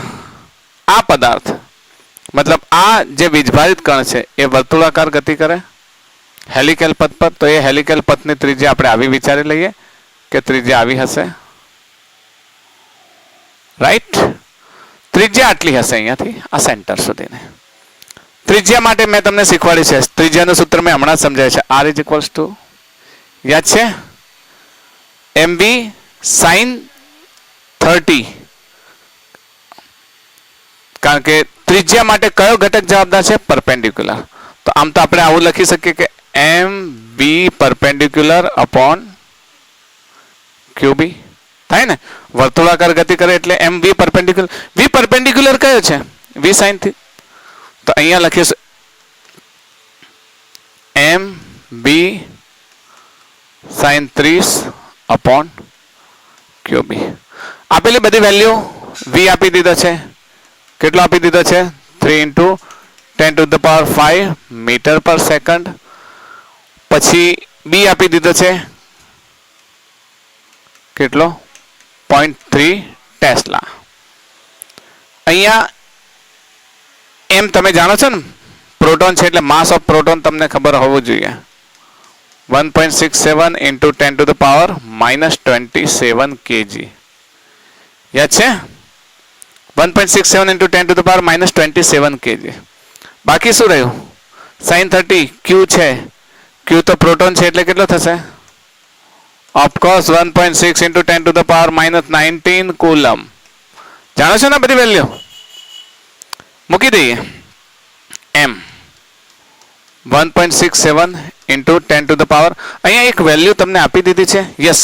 આ પદાર્થ, મતલબ આ જે વીજભારિત કણ છે એ વર્તુળાકાર ગતિ કરે હેલિકલ પથ પર. તો એ હેલિકલ પથની ત્રિજ્યા આપણે આવી વિચારી લઈએ કે ત્રિજ્યા આવી હશે, રાઈટ. ત્રિજ્યા આટલી હશે અહીંયાથી આ સેન્ટર સુધીની. ત્રિજ્યા માટે મેં તમને શીખવાડી છે, ત્રિજ્યાનું સૂત્ર મેં હમણાં સમજાય છે, r યાદ છે, mv sin 30. કારણ કે ત્રિજ્યા માટે કયો ઘટક જવાબદાર છે, પરપેન્ડિક્યુલર. તો આમ તો આપણે આવું લખી શકીએ કે mv પરપેન્ડિક્યુલર અપોન qb થાય ને, વર્તુળાકાર ગતિ કરે એટલે mv પરપેન્ડિક્યુલર. v પરપેન્ડિક્યુલર કયો છે, v sin થી. તો અહીંયા લખીશું mv sin 30 અપોન qb. આપેલી બધી વેલ્યુ v આપી દીધો છે, કેટલો આપી દીધો છે, 3 × 10⁵ મીટર પર સેકન્ડ. પછી b આપી દીધો છે કેટલો, 0.3 ટેસ્લા. અહીંયા એમ તમે જાણો છો ને, પ્રોટોન છે એટલે માસ ઓફ પ્રોટોન તમને ખબર હોવું જોઈએ. 1.67 × 10⁻27 kg. યાદ છે, 1.67 × 10⁻27 kg. બાકી શું રહ્યું, sin 30 q છે, q તો પ્રોટોન છે એટલે કેટલો થશે, ઓફકોર્સ 1.6 × 10⁻19 કુલમ. જાણો છો ને બધી વેલ્યુ, મૂકી દઈએ. m 1.67 × 10⁻, અહીંયા એક વેલ્યુ તમને આપી દીધી છે. યસ,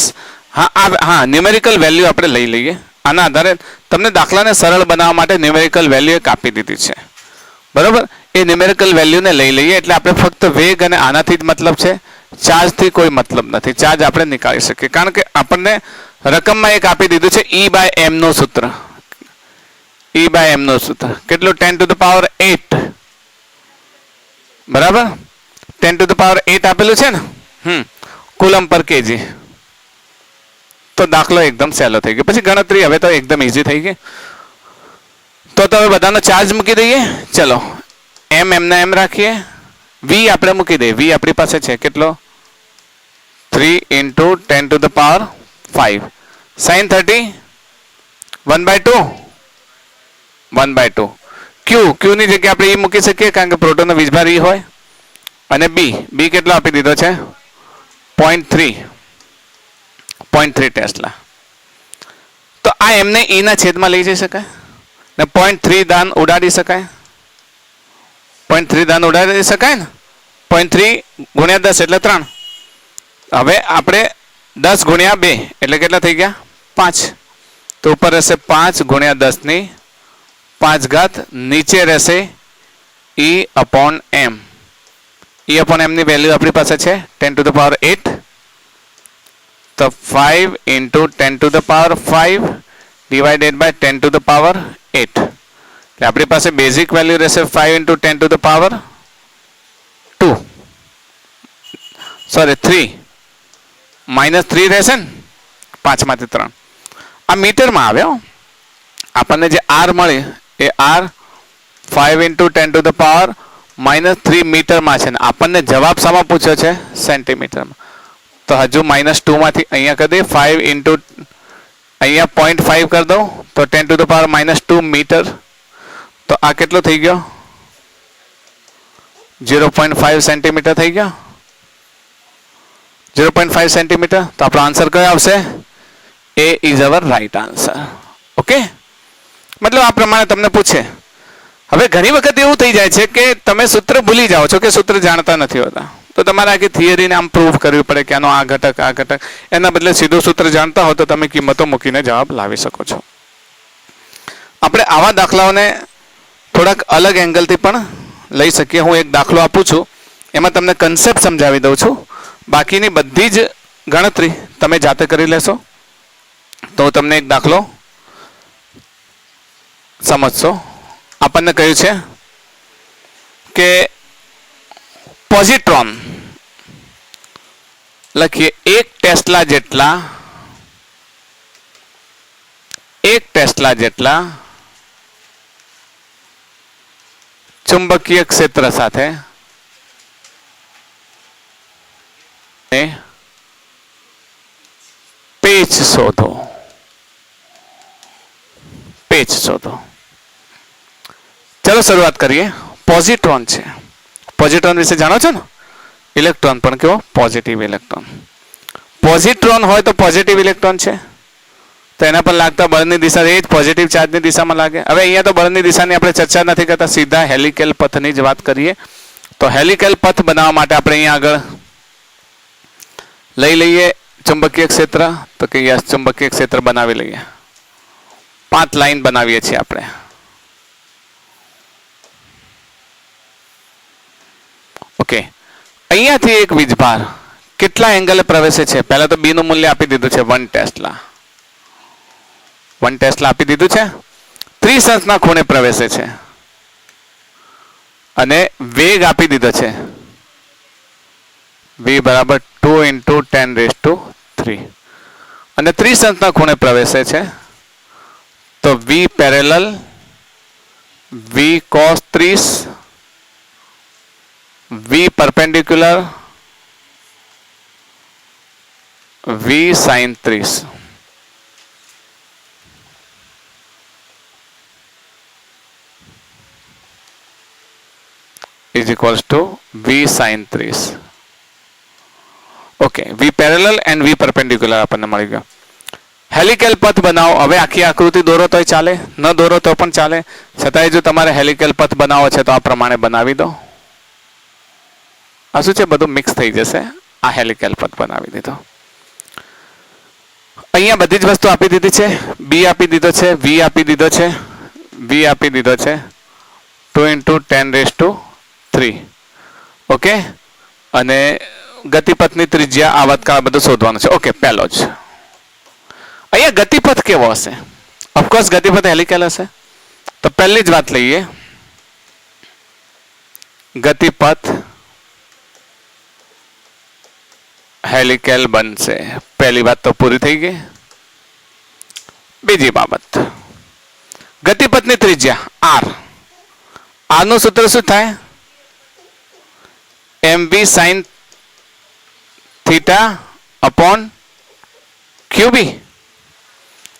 હા, ન્યુમેરિકલ વેલ્યુ આપણે લઈ લઈએ. આના આધારે તમને દાખલાને સરળ બનાવવા માટે ન્યુમેરિકલ વેલ્યુ એક આપી દીધી છે, બરોબર. એ ન્યુમેરિકલ વેલ્યુને લઈ લઈએ એટલે આપણે ફક્ત વેગ અને આનાથી જ મતલબ છે, ચાર્જથી કોઈ મતલબ નથી. ચાર્જ આપણે નીકાળી શકીએ કારણ કે આપણને રકમમાં એક આપી દીધું છે E/m નું સૂત્ર. E/m નું સૂત્ર કેટલું, 10⁸, બરાબર. 10⁸ આપેલું છે ને, કુલમ પર કેજી. તો દાખલો એકદમ સહેલો થઈ ગયો. પછી ગણતરી હવે તો એકદમ ઈઝી થઈ ગઈ. તો હવે બધાનો ચાર્જ મૂકી દઈએ. ચલો, m એમના એમ રાખીએ, v આપણે મૂકી દઈએ. v આપણી પાસે છે કેટલો, 3 × 10⁵ sin 30 1/2 q ની જગ્યાએ આપણે e મૂકી શકીએ કારણ કે પ્રોટોનનો વીજભાર e હોય. અને b કેટલો આપી દીધો છે, 0.3 ટેસ્લા. તો આ એમને e ના છેદમાં લઈ જઈ શકાય ને 0.3 દાન ઉડાડી શકાય. 0.3 દાન ઉડાડી શકાય ને, 0.3 × 10 એટલે 3. હવે આપણે 10 × 2 એટલે કેટલા થઈ ગયા, 5 तो ऊपर રહેશે 5 ગુણ્યા 10 ની 5 ઘાત નીચે રહેશે E upon m. E upon m ની વેલ્યુ આપણી પાસે છે 10 to the power 8 તો 5 into 10 to the power 5 divided by 10 to the power 8 એટલે આપણી પાસે બેઝિક વેલ્યુ રહેશે 5 into 10 to the power 2 sorry 3 minus 3 રહેશે ને 5 માંથી 3 આ મીટરમાં આવ્યો આપણને જે r મળે એ r 5 into 10 to the power -3 મીટરમાં છે ને આપણને જવાબ શામાં પૂછ્યો છે સેન્ટીમીટરમાં તો હજુ -2 માંથી અહીંયા કરી દે 5 into અહીંયા 0.5 કરી દો તો 10 to the power -2 મીટર તો આ કેટલો થઈ ગયો 0.5 સેન્ટીમીટર થઈ ગયો 0.5 સેન્ટીમીટર તો આપણો આન્સર કયો આવશે A is our right answer. Okay મતલબ આ પ્રમાણે તમને પૂછે હવે ઘણી વખત એવું થઈ જાય છે કે તમે સૂત્ર ભૂલી જાઓ છો કે સૂત્ર જાણતા નથી હોતા તો તમારે આખી થિયરીને આમ પ્રૂવ કરવી પડે કે આનો આ ઘટક એના બદલે સીધું સૂત્ર જાણતા હો તો તમે કિંમતો મૂકીને જવાબ લાવી શકો છો આપણે આવા દાખલાઓને થોડાક અલગ એંગલથી પણ લઈ શકીએ હું એક દાખલો આપું છું એમાં તમને કન્સેપ્ટ સમજાવી દઉં છું બાકીની બધી જ ગણતરી તમે જાતે કરી લેશો તો તમને એક દાખલો સમજશો આપણને કહ્યું છે કે પોઝિટ્રોન લખીએ 1 ટેસ્લા જેટલા ચુંબકીય ક્ષેત્ર સાથે પેચ શોધો ચલો શરૂઆત કરીએ પોઝિટ્રોન છે પોઝિટ્રોન વિશે જાણો છો ને ઇલેક્ટ્રોન પણ કેવો પોઝિટિવ ઇલેક્ટ્રોન પોઝિટ્રોન હોય તો પોઝિટિવ ઇલેક્ટ્રોન છે તો એના પર લાગતા બળની દિશા એ જ પોઝિટિવ ચાર્જની દિશામાં લાગે હવે અહીંયા તો બળની દિશાની આપણે ચર્ચા નથી કરતા સીધા હેલિકેલ પથની જ વાત કરીએ તો હેલિકેલ પથ બનાવવા માટે આપણે અહીંયા આગળ લઈ લઈએ ચુંબકીય ક્ષેત્ર તો કે યસ ચુંબકીય ક્ષેત્ર બનાવી લઈએ 5 લાઈન બનાવીએ છીએ આપણે ઓકે અહીંયાથી એક વીજભાર કેટલા એંગલે પ્રવેશે છે પહેલા તો બી નું મૂલ્ય આપી દીધું છે 1 ટેસ્લા આપી દીધું છે 30 અંશના ખૂણે પ્રવેશે છે અને વેગ આપી દીધો છે v બરાબર 2 into 10⁻³ અને 30 અંશના ખૂણે પ્રવેશે છે તો v parallel v cos 30 v perpendicular v sin 30 is equals to v sin 30 okay v parallel and v perpendicular આપણને મળી ગયો હેલિકેલ પથ બનાવો હવે આખી આકૃતિ દોરો તોય ચાલે ન દોરો તો પણ ચાલે છતાંય જો તમારે હેલિકેલ પથ બનાવવો છે તો આ પ્રમાણે બનાવી દો આ શું છે બધું મિક્સ થઈ જશે આ હેલિકેલ પથ બનાવી દીધો અહીંયા બધી જ વસ્તુ આપી દીધી છે બી આપી દીધો છે વી આપી દીધો છે વી આપી દીધો છે 2 into 10⁻³ ઓકે અને ગતિપથની ત્રિજ્યા આવતકાળ બધું શોધવાનું છે ઓકે પહેલો જ અહીંયા ગતિપથ કેવો હશે ઓફકોર્સ ગતિપથ હેલિકેલ હશે તો પહેલી જ વાત લઈએ ગતિપથ હેલિકેલ બનશે પહેલી વાત તો પૂરી થઈ ગઈ બીજી બાબત ગતિપથની ત્રિજ્યા r નું સૂત્ર શું થાય mv sin theta upon qb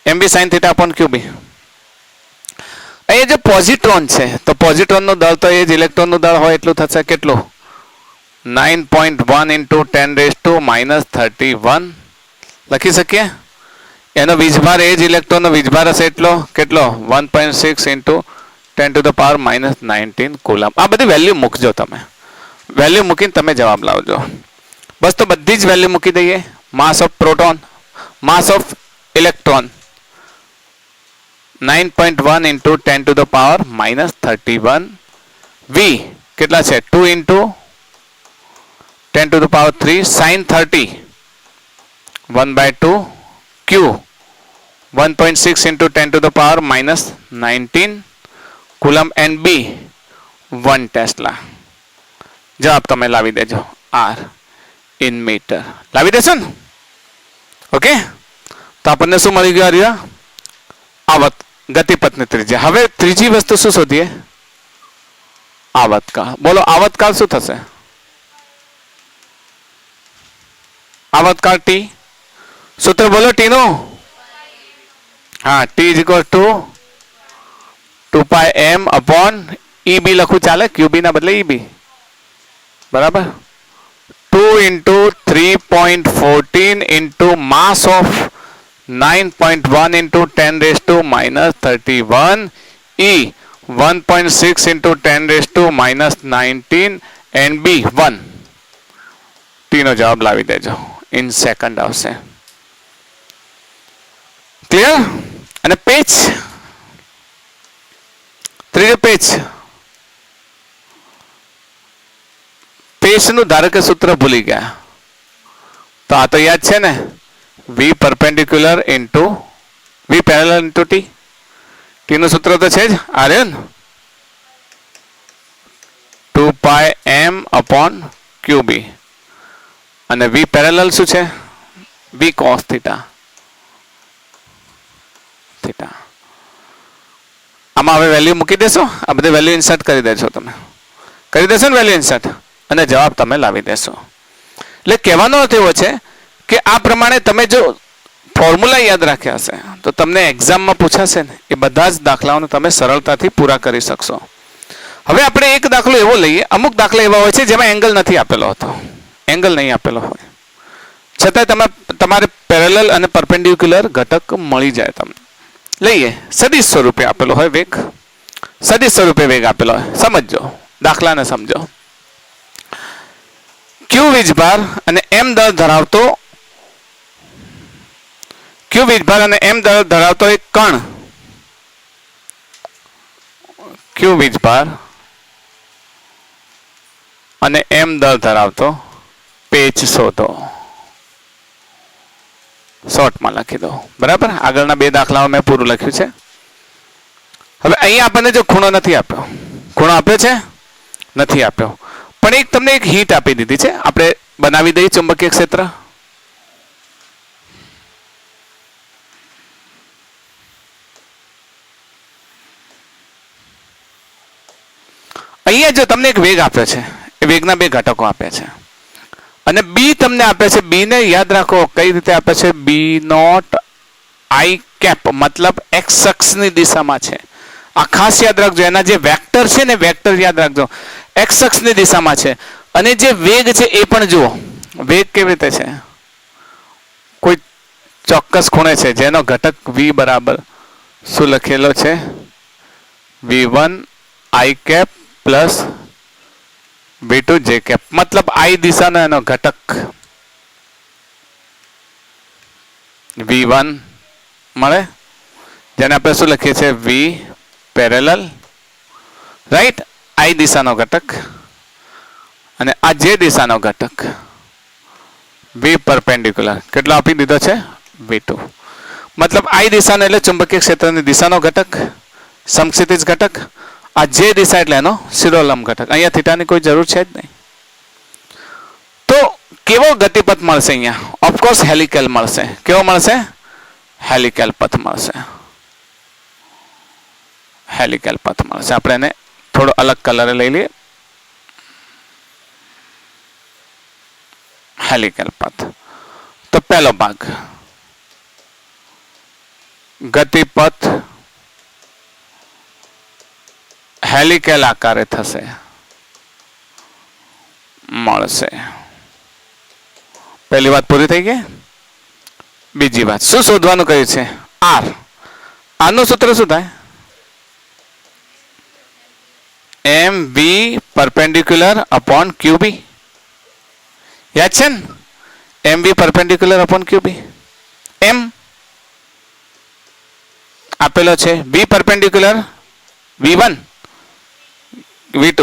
mv sin theta upon qb અહીંયા જે પોઝિટ્રોન છે તો પોઝિટ્રોનનું દળ તો એ જ ઇલેક્ટ્રોનનું દળ હોય એટલું થશે કેટલું 9.1 into 10⁻31 લખી શકીએ એનો વીજભાર એ જ ઇલેક્ટ્રોનનો વીજભાર હશે એટલો કેટલો 1.6 into 10⁻19 કુલમ આ બધી વેલ્યુ મૂકજો તમે વેલ્યુ મૂકીને તમે જવાબ લાવજો બસ તો બધી જ વેલ્યુ મૂકી દઈએ માસ of proton mass of electron 9.1 into 10 to the power minus 31. V કેટલા છે 2 into 10 to the power 3 sin 30 1 by 2. Q 1.6 into 10 to the power minus 19 coulomb and B 1 tesla. જવાબ તમે લાવી દેજો R in meter. લાવી દેશો ને? ઓકે, તો આપણને શું મળી ગયું આર્ય? આવત ગતિપથની ત્રિજ્યા. હવે ત્રીજી વસ્તુ શું શોધીએ? આવતકાળ. બોલો આવતકાળ શું થશે? આવતકાળ T. સૂત્ર બોલો T નું. હા, T is equal to 2 pi m upon EB લખું ચાલે? QB ના બદલે EB. બરાબર. 2 into 3.14 into mass of 9.1 into 10 raised to minus 31 E 1.6 into 10 raised to minus 19 and B 1. T નો જવાબ લાવી દેજો. ઇન સેકન્ડ આવશે. ક્લિયર? અને પેજ ત્રીજો પેજનું ધારો કે સૂત્ર ભૂલી ગયા તો આ તો યાદ છે ને, V perpendicular into V parallel into T. T નું સૂત્ર તો છે જ, આ રહ્યું ને 2 pi m upon QB. અને V parallel શું છે? V cos theta. આમાં હવે વેલ્યુ મૂકી દેશો, આ બધી વેલ્યુ ઇન્સર્ટ કરી દેશો. તમે કરી દેશો ને વેલ્યુ ઇન્સર્ટ, અને જવાબ તમે લાવી દેશો. એટલે કહેવાનો અર્થ એવો છે કે આ પ્રમાણે તમે જો ફોર્મ્યુલા યાદ રાખ્યા હશે તો તમને એક્ઝામમાં પૂછાશે ને એ બધા જ દાખલાઓને તમે સરળતાથી પૂરા કરી શકશો. હવે આપણે એક દાખલો એવો લઈએ, અમુક દાખલા એવા હોય છે જેમાં એંગલ નથી આપેલો હોતો, એંગલ નહીં આપેલો હોય છતાંય તમારે પેરેલલ અને પરપેન્ડિક્યુલર ઘટક મળી જાય. તમને લઈએ, સદિશ સ્વરૂપે આપેલો હોય વેગ, સદિશ સ્વરૂપે વેગ આપેલો હોય. સમજો, દાખલાને સમજો. Q વીજભાર અને M દળ ધરાવતો એક કણ, Q વીજભાર અને M દળ ધરાવતો પેચ શોધો. શોર્ટમાં લખી દો. બરાબર, આગળના બે દાખલાઓ મેં પૂરું લખ્યું છે. હવે અહીંયા આપણને જો ખૂણો નથી આપ્યો, ખૂણો આપ્યો છે? નથી આપ્યો, પણ એક તમને એક હિન્ટ આપી દીધી છે. આપણે બનાવી દઈએ ચુંબકીય ક્ષેત્ર. અહીંયા જો તમને એક વેગ આપ્યો છે, એ વેગના બે ઘટકો આપ્યા છે, અને બી તમને આપે છે. બી ને યાદ રાખો કઈ રીતે આપે છે? બી નોટ આઈ કેપ, મતલબ એક્સ અક્ષની દિશામાં છે. આ ખાસ યાદ રાખજો. એના જે વેક્ટર છે ને, વેક્ટર યાદ રાખજો, એક્સ અક્ષની દિશામાં છે. અને જે વેગ છે એ પણ જુઓ, વેગ કેવી રીતે છે? કોઈ ચોક્કસ ખૂણે છે જેનો ઘટક v બરાબર શું લખેલો છે? v1 i cap plus v2 j cap, મતલબ i દિશાનો એનો ઘટક v1 મળે, જેને આપણે શું લખીએ છીએ? v parallel, right? i દિશાનો ઘટક, અને આ જે દિશાનો ઘટક v પરપેન્ડિક્યુલર કેટલો આપી દીધો છે? v2. મતલબ i દિશાનો એટલે ચુંબકીય ક્ષેત્રની દિશાનો ઘટક, સમક્ષિતિજ ઘટક. આ જે દિશા એટલે એનો શિરોલંબ ઘટક. અહીંયા થીટાની કોઈ જરૂર છે જ નહીં. તો કેવો ગતિપથ મળશે અહીંયા? ઓફકોર્સ હેલિકલ મળશે. કેવો મળશે? હેલિકલ પથ મળશે. હેલિકલ પથ મળશે. આપણે એને થોડો અલગ કલરે લઈ લઈએ. હેલિકલ પથ. તો પહેલો ભાગ ગતિપથ હેલિકલ આકારે થશે, મળશે. પહેલી વાત પૂરી થઈ ગઈ. બીજી વાત શું શોધવાનું કહ્યું છે? આર. આનું સૂત્ર શું થાય? એમ વી પરપેન્ડિક્યુલર અપોન ક્યુબી. યાદ છે ને? એમ વી પરપેન્ડિક્યુલર અપોન ક્યુબી. એમ આપેલો છે V perpendicular V1 V2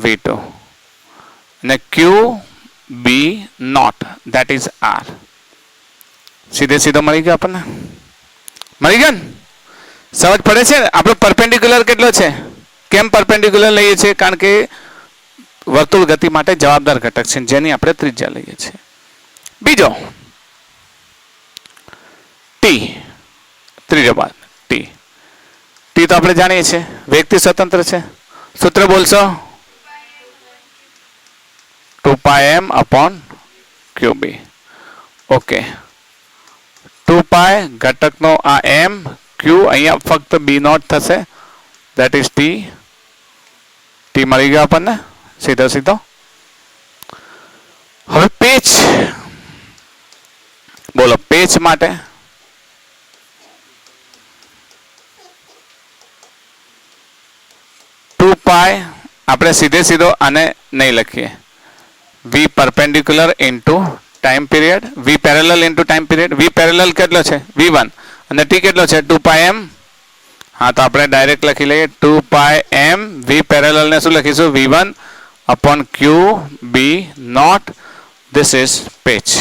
V2 અને Q B not that is R. સીધે સીધો મળી ગયો આપણને. મળી ગયો ને? સમજ પડે છે ને? આપણો પરપેન્ડિક્યુલર કેટલો છે? કેમ પરપેન્ડિક્યુલર લઈએ છીએ? કારણ કે વર્તુળ ગતિ માટે જવાબદાર ઘટક છે જેની આપણે ત્રિજ્યા લઈએ છીએ. બીજો ટી, ત્રીજો ભાગ ટી. ટી તો આપણે જાણીએ છીએ વેગથી સ્વતંત્ર છે. સૂત્ર બોલશો? 2πm/qb. ઓકે, 2π ઘટકનો આ m, q અહીંયા ફક્ત b નોટ થશે, ધેટ ઇઝ t. ટી મળી ગયો આપણને સીધો સીધો. હવે પેચ બોલો. પેચ માટે આપણે સીધે સીધો આને નહીં લખીએ. V perpendicular into time period, V parallel into time period. V parallel કેટલો છે? V1 અને T કેટલો છે? 2πm. હા, તો આપણે ડાયરેક્ટ લખી લઈએ 2πm. V parallel ને શું લખીશું? V1/QB not. This is pitch.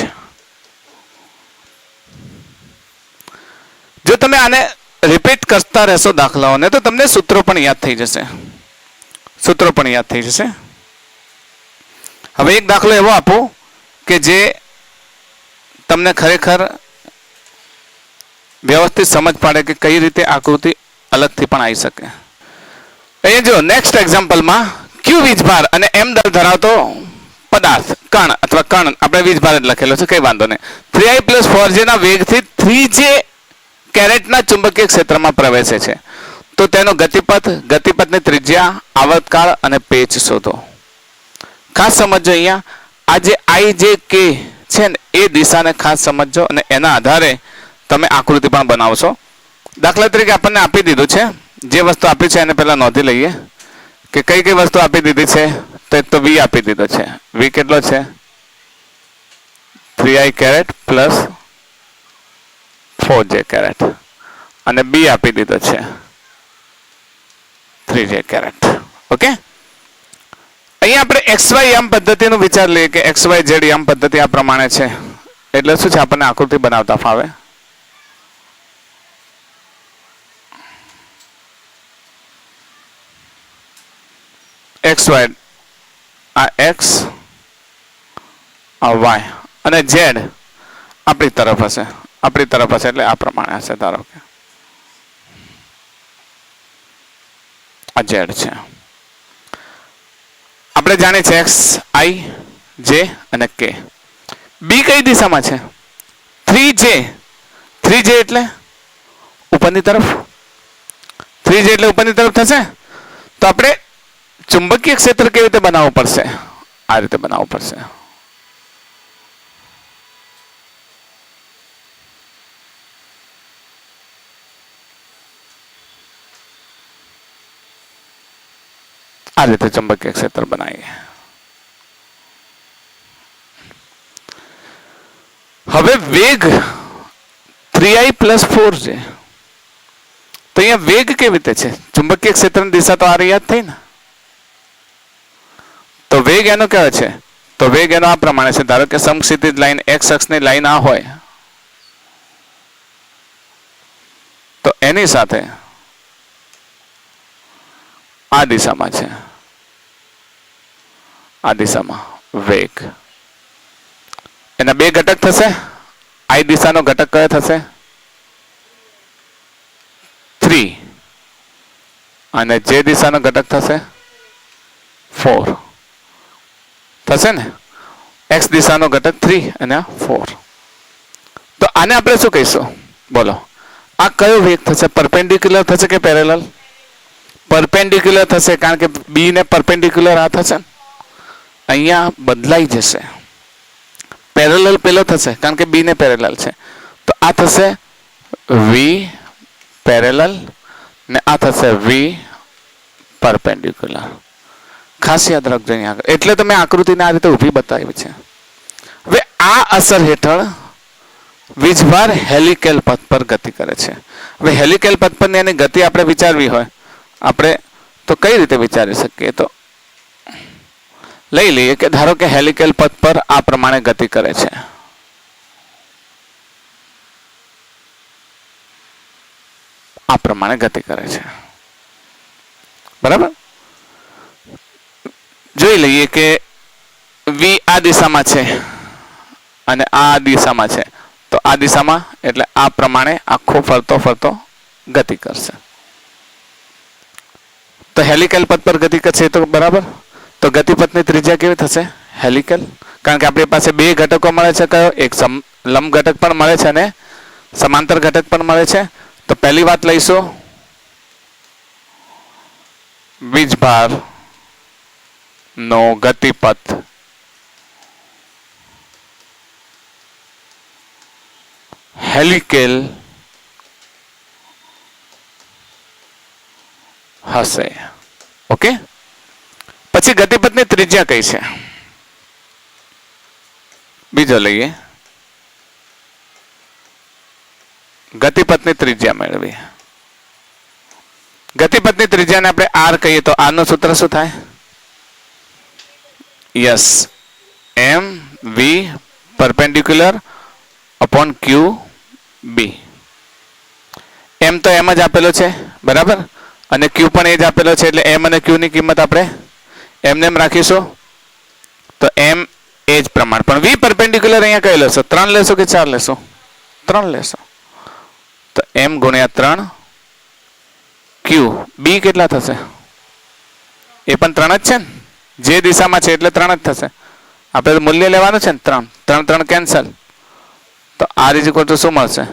જો તમે આને રિપીટ કરતા રહેશો દાખલાઓને તો તમને સૂત્રો પણ યાદ થઈ જશે. સૂત્રો પણ યાદ થઈ જશે. હવે એક દાખલો એવો આપો કે જે તમને ખરેખર વ્યવસ્થિત સમજ પડે કે કઈ રીતે આકૃતિ અલગથી પણ આવી શકે. અહીંયા જો નેક્સ્ટ એક્ઝામ્પલમાં Q વીજભાર અને M દળ ધરાવતો પદાર્થ કણ અથવા કણ, આપણે વીજભાર જ લખેલો છે, કઈ વાંધો નહીં, 3i + 4j ના વેગથી 3j કેરેટના ચુંબકીય ક્ષેત્રમાં પ્રવેશે છે. તો તેનો ગતિપથ, ગતિપથની ત્રિજ્યા, આવર્તકાળ અને પેચ શોધો. ખાસ સમજો અહીંયા આ જે I જે K છે ને એ દિશાને ખાસ સમજો અને એના આધારે તમે આકૃતિ પણ બનાવશો. દાખલા તરીકે આપણને આપી દીધું છે, જે વસ્તુ આપી છે એને પહેલા નોંધી લઈએ કે કઈ કઈ વસ્તુ આપી દીધી છે. તો એક તો V આપી દીધો છે. V કેટલો છે? 3i caret plus 4j caret. અને B આપી દીધો છે 3j કેરેટ. ઓકે, અહીંયા આપણે XY યામ પદ્ધતિનો વિચાર લઈએ કે XYZ યામ પદ્ધતિ આ પ્રમાણે છે. એટલે શું છે? આપણને આકૃતિ બનાવતા ફાવે. XY, આ X, આ Y અને Z આપણી તરફ હશે. આપણી તરફ હશે એટલે આ પ્રમાણે હશે. ધારો કે આ Z છે. આપણે જાણીએ છીએ X, I, J અને K. B કઈ દિશામાં છે? 3J. 3J એટલે ઉપરની તરફ. 3J એટલે ઉપરની તરફ થશે. તો આપણે ચુંબકીય ક્ષેત્ર કેવી રીતે બનાવવું પડશે? આ રીતે બનાવવું પડશે. આ રીતે ચુંબકીય ક્ષેત્ર બનાવીએ. હવે વેગ 3i + 4j. તો અહીંયા વેગ કેવી રીતે છે? ચુંબકીય ક્ષેત્રની દિશા તો આ યાદ થઈ ને. તો વેગ એનો કેવો છે? તો વેગ એનો આ પ્રમાણે છે. ધારો કે સમક્ષિતિજ લાઈન x અક્ષની લાઈન આ હોય તો એની સાથે આ દિશામાં છે. આ દિશામાં વેગ. એના બે ઘટક થશે. I દિશાનો ઘટક કયો થશે? 3 અને J દિશાનો ઘટક થશે 4 થશે ને. X દિશાનો ઘટક 3 અને 4. તો આને આપણે શું કહીશું? બોલો, આ કયો વેગ થશે? પરપેન્ડિક્યુલર થશે કે પેરેલલ? પરપેન્ડિક્યુલર થશે, કારણ કે B ને પરપેન્ડિક્યુલર આ થશે. અહીંયા બદલાઈ જશે. પેરેલલ પેલો થશે કારણ કે B ને પેરેલલ છે. તો આ થશે V પેરેલલ ને આ થશે V પરપેન્ડિક્યુલર. ખાસ યાદ રાખજો અહીંયા આગળ. એટલે તો મેં આકૃતિને આ રીતે ઊભી બતાવી છે. હવે આ અસર હેઠળ વીજભાર હેલિકેલ પથ પર ગતિ કરે છે. હવે હેલિકેલ પથ પરની એની ગતિ આપણે વિચારવી હોય આપણે તો કઈ રીતે વિચારી શકીએ? તો લઈ લઈએ કે ધારો કે હેલિકેલ પથ પર આ પ્રમાણે ગતિ કરે છે. આ પ્રમાણે ગતિ કરે છે. બરાબર? જોઈ લઈએ કે વી આ દિશામાં છે અને આ દિશામાં છે. તો આ દિશામાં એટલે આ પ્રમાણે આખો ફરતો ફરતો ગતિ કરશે. તો હેલિકેલ પથ પર ગતિ કરશે તો બરાબર. તો ગતિપથની ત્રિજ્યા કેવી થશે? હેલિકેલ. કારણ કે આપણી પાસે બે ઘટકો મળે છે. કયો? એક લંબ ઘટક પણ મળે છે અને સમાંતર ઘટક પણ મળે છે. તો પહેલી વાત લઈશું વીજભાર નો ગતિપથ હેલિકેલ હશે. ઓકે. પછી ગતિપથની ત્રિજ્યા કઈ છે? બીજો લઈએ. ગતિપથની ત્રિજ્યા મેળવી. ગતિપથની ત્રિજ્યાને આપણે આર કહીએ તો આર નું સૂત્ર શું થાય? યસ, એમ વી પરપેન્ડિક્યુલર અપોન ક્યુ બી. એમ તો એમ જ આપેલો છે બરાબર, અને ક્યુ પણ એ જ આપેલો છે. એટલે એમ અને ક્યુ ની કિંમત આપણે એમને એમ રાખીશું. તો એમ એ જ પ્રમાણ. પણ વી પરપેન્ડિક્યુલર અહીંયા કઈ લેશો? 3 લેશો કે 4 લેશો? 3 લેશો. તો એમ ગુણ્યા 3 ક્યુ બી કેટલા થશે? એ પણ 3 જ છે ને, જે દિશામાં છે એટલે 3 જ થશે. આપણે મૂલ્ય લેવાનું છે ને 3 3 3 કેન્સલ. તો આર ઇઝ ઇક્વલ ટુ શું મળશે?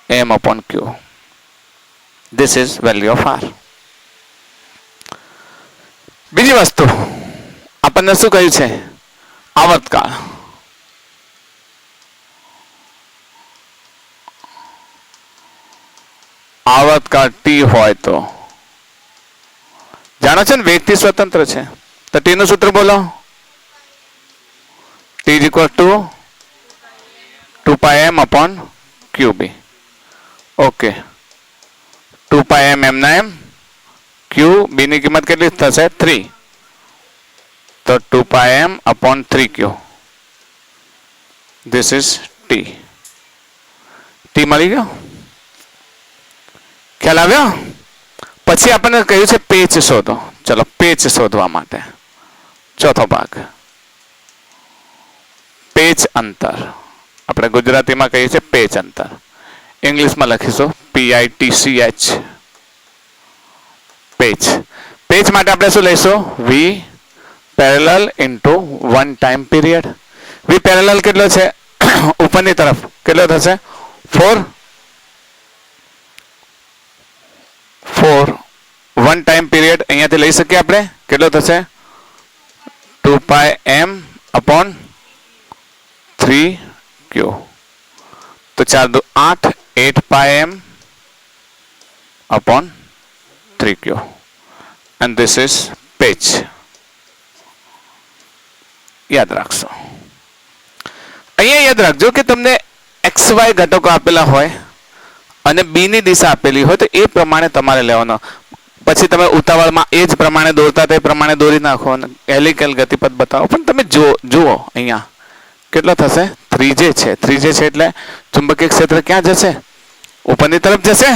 M upon Q. This is value of R. બીજી વસ્તુ આપણને શું કહ્યું છે? આવર્તકાળ. આવર્તકાળ ટી હોય તો જાણો છો ને વેગથી સ્વતંત્ર છે. તો ટી નું સૂત્ર બોલો. T is equal two 2πm upon QB. Okay, 2πm એમ ના એમ, QB ની કિંમત કેટલી થશે? 3. તો 2πm upon 3Q. This is T. T મળી ગયો? ખ્યાલ આવ્યો? પછી આપણને કહ્યું છે પેચ શોધો. ચલો પેચ શોધવા માટે ચોથો ભાગ, પેચ અંતર. આપણે ગુજરાતીમાં કહીએ છીએ પેચ અંતર. ઇંગ્લિશમાં લખીશું PITCH. પેચ. પેચ માટે આપણે શું લઈશું? વી પેરેલલ ઇન્ટુ 1 ટાઈમ પીરિયડ. વી પેરેલલ કેટલો છે? ઉપરની તરફ કેટલો થશે? 4 1 ટાઈમ પીરિયડ અહીંયાથી લઈ શકીએ આપણે. કેટલો થશે? 2πm upon 3Q. તો 4 દુ 8 8πm upon 3Q. And this is pitch. યાદ રાખશો. અહીંયા યાદ રાખજો કે તમને XY ઘટકો આપેલા હોય અને B ની દિશા આપેલી હોય તો એ પ્રમાણે તમારે લેવાનો. પછી તમે ઉતાવળમાં એ જ પ્રમાણે દોરતા તે પ્રમાણે દોરી નાખો અને હેલિકલ ગતિપથ બતાવો. પણ તમે જુઓ અહીંયા કેટલો થશે? 3J છે. 3J છે એટલે ચુંબકીય ક્ષેત્ર ક્યાં જશે? ઉપરની તરફ જશે.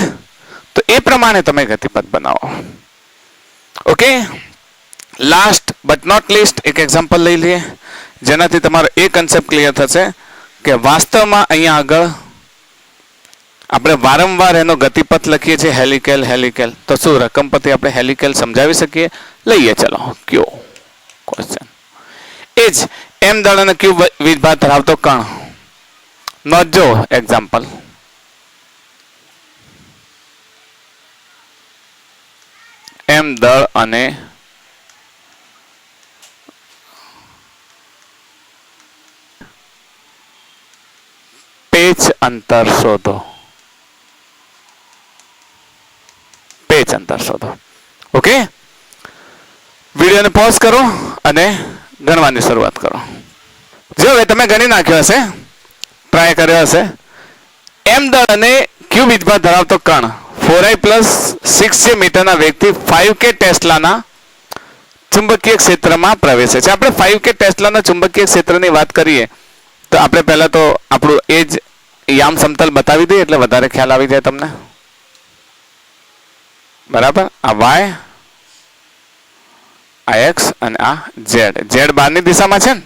તો એ પ્રમાણે તમે ગતિપથ બનાવો. Okay. Last but not least એક એક્ઝામ્પલ લઈ લઈએ જેનાથી તમારો એ કન્સેપ્ટ ક્લિયર થશે કે વાસ્તવમાં અહીંયા આગળ આપણે વારંવાર એનો ગતિપથ લખીએ છીએ હેલિકેલ હેલિકેલ. તો શું રકમ પરથી આપણે હેલિકેલ સમજાવી શકીએ? લઈએ ચલો કયો ક્વેશ્ચન. એ જ એમ દળ અને ક્યુ વીજભાર ધરાવતો કણ. નોંધ જો એક્ઝામ્પલ. એમ દળ અને પેચ અંતર શોધો. પેચ અંતર શોધો. ઓકે, વિડીયોને પોઝ કરો અને ગણવાની શરૂઆત કરો. જો હવે તમે ગણી નાખ્યો હશે. ટ્રાય કર્યો હશે. એમ દળ અને ક્યુ વીજભાર ધરાવતો કણ 4i + 6j મીટરના વેગથી 5k ટેસ્લાના ચુંબકીય ક્ષેત્રમાં પ્રવેશે છે. આપણે 5k ટેસ્લાના ચુંબકીય ક્ષેત્રની વાત કરીએ તો આપણે પહેલા તો આપણું એ જ યામ સમતલ બતાવી દઈએ એટલે વધારે ખ્યાલ આવી જાય તમને. બરાબર, આ y, આ x અને આ z. z બહારની દિશામાં છે ને,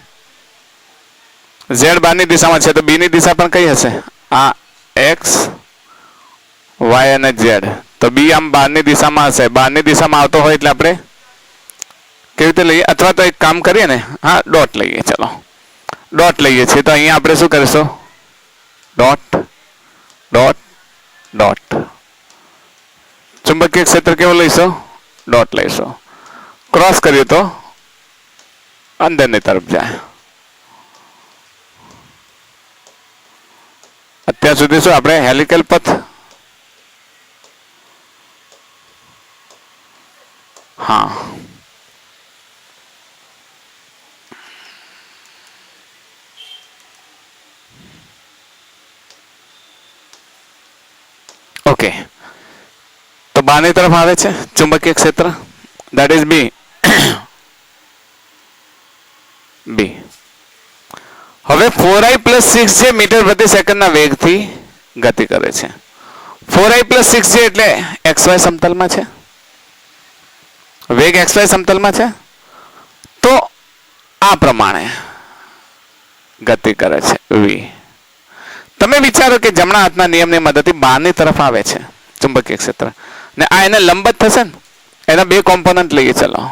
z બહારની દિશામાં છે તો b ની દિશા પણ કઈ હશે? આ x, y અને z. તો b આમ બહારની દિશામાં હશે. બહારની દિશામાં આવતો હોય એટલે આપણે કેવી રીતે લઈએ? અથવા તો એક કામ કરીએ ને, હા ડોટ લઈએ. ચલો ડોટ લઈએ છીએ તો અહીંયા આપણે શું કરીશું? Dot dot dot. ચુંબકીય ક્ષેત્ર કેવો લઈશું? ડોટ લઈશું. ક્રોસ કરીએ તો અંદરની તરફ જાય. અત્યાર સુધી શું આપણે હેલિકલ પથ, હા ઓકે. તો બહારની તરફ આવે છે ચુંબકીય ક્ષેત્ર, that is B. B. હવે 4i + 6j મીટર પ્રતિ સેકન્ડના વેગથી ગતિ કરે છે. 4i + 6j એટલે xy સમતલમાં છે, વેગ xy સમતલમાં છે. તો આ પ્રમાણે ગતિ કરે છે v. તમે વિચારો કે જમણા હાથના નિયમની મદદથી બહારની તરફ આવે છે ચુંબકીય ક્ષેત્ર ને આ એને લંબ જ થશે ને. એના બે કોમ્પોનન્ટ લઈએ. ચલો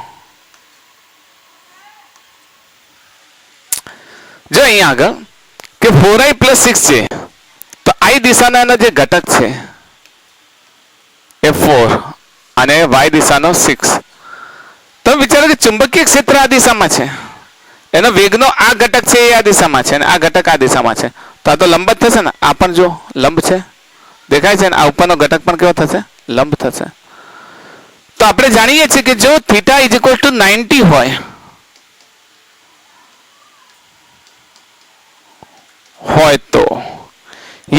જો અહીંયા આગળ કે 4i + 6j, તો i દિશાના એનો જે ઘટક છે એ 4 અને y દિશાનો 6. તમે વિચારો કે ચુંબકીય ક્ષેત્ર આ દિશામાં છે, એનો વેગનો આ ઘટક છે એ આ દિશામાં છે અને આ ઘટક આ દિશામાં છે. તો આ તો લંબ જ થશે ને. આ પણ જો લંબ છે, દેખાય છે ને. આ ઉપરનો ઘટક પણ કેવો થશે? લંબ થશે. તો આપણે જાણીએ છીએ કે જો θ = 90 હોય તો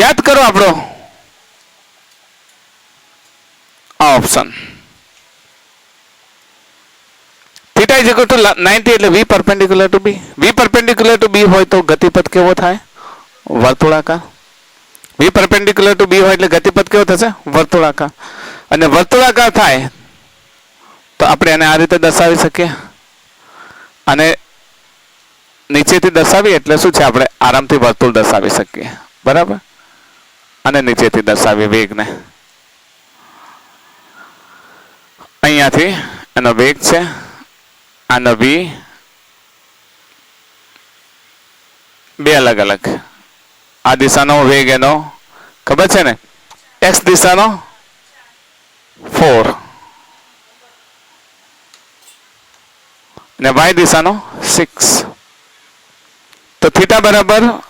યાદ કરો આપણો આ ઓપ્શન θ = 90 એટલે v perpendicular to b. v perpendicular to b હોય તો ગતિપથ કેવો થાય? વર્તુળાકાર. v perpendicular to b હોય એટલે ગતિપથ કેવો થશે? વર્તુળાકાર. અને વર્તુળાકાર થાય તો આપણે એને આ રીતે દર્શાવી શકીએ. અને નીચેથી દર્શાવીએ એટલે શું છે? આપણે આરામથી વર્તુળ દર્શાવી શકીએ. બરાબર. અને નીચેથી દર્શાવીએ વેગને. અહીંયાથી એનો વેગ છે, આનો v, બે અલગ અલગ. આ દિશાનો વેગ એનો ખબર છે ને, x દિશાનો 4 અને y દિશાનો 6. તો θ =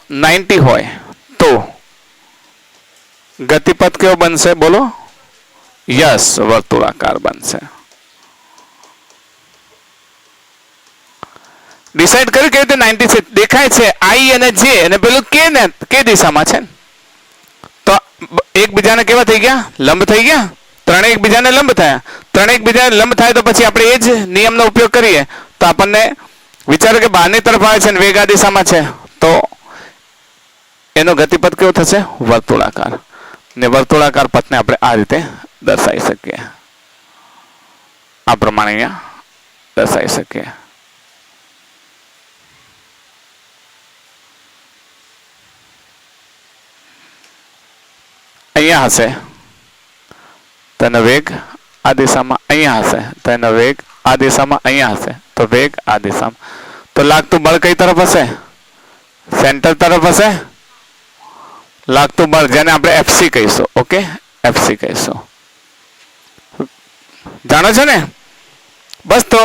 90 હોય તો ગતિપથ કેવો બનશે? બોલો. યસ, વર્તુળાકાર બનશે. ડિસાઈડ કર્યું કે રીતે 90 છે દેખાય છે i અને j અને પેલું k ને k દિશામાં છે. તો એકબીજાને કેવા થઈ ગયા? લંબ થઈ ગયા. ત્રણે એકબીજાને લંબ થયા. ત્રણે એકબીજાને લંબ થાય તો પછી આપણે એ જ નિયમનો ઉપયોગ કરીએ તો આપણને વિચારો કે બહારની તરફ આવે છે અને વેગ આ દિશામાં છે તો એનો ગતિપથ કેવો થશે? વર્તુળાકાર. ને વર્તુળાકાર પથને આપણે આ રીતે દર્શાવી શકીએ. આ પ્રમાણે અહીંયા દર્શાવી શકીએ. અહીંયા હશે તો એનો વેગ આ દિશામાં, અહીંયા હશે તો એનો વેગ આ દિશામાં, અહીંયા હશે તો વેગ આ દિશામાં. તો લાગતું બળ કઈ તરફ હશે? સેન્ટર તરફ હશે. લાગતું બળ જેને આપણે FC કહીશું. ઓકે, FC કહીશું. જાણો છો ને? બસ તો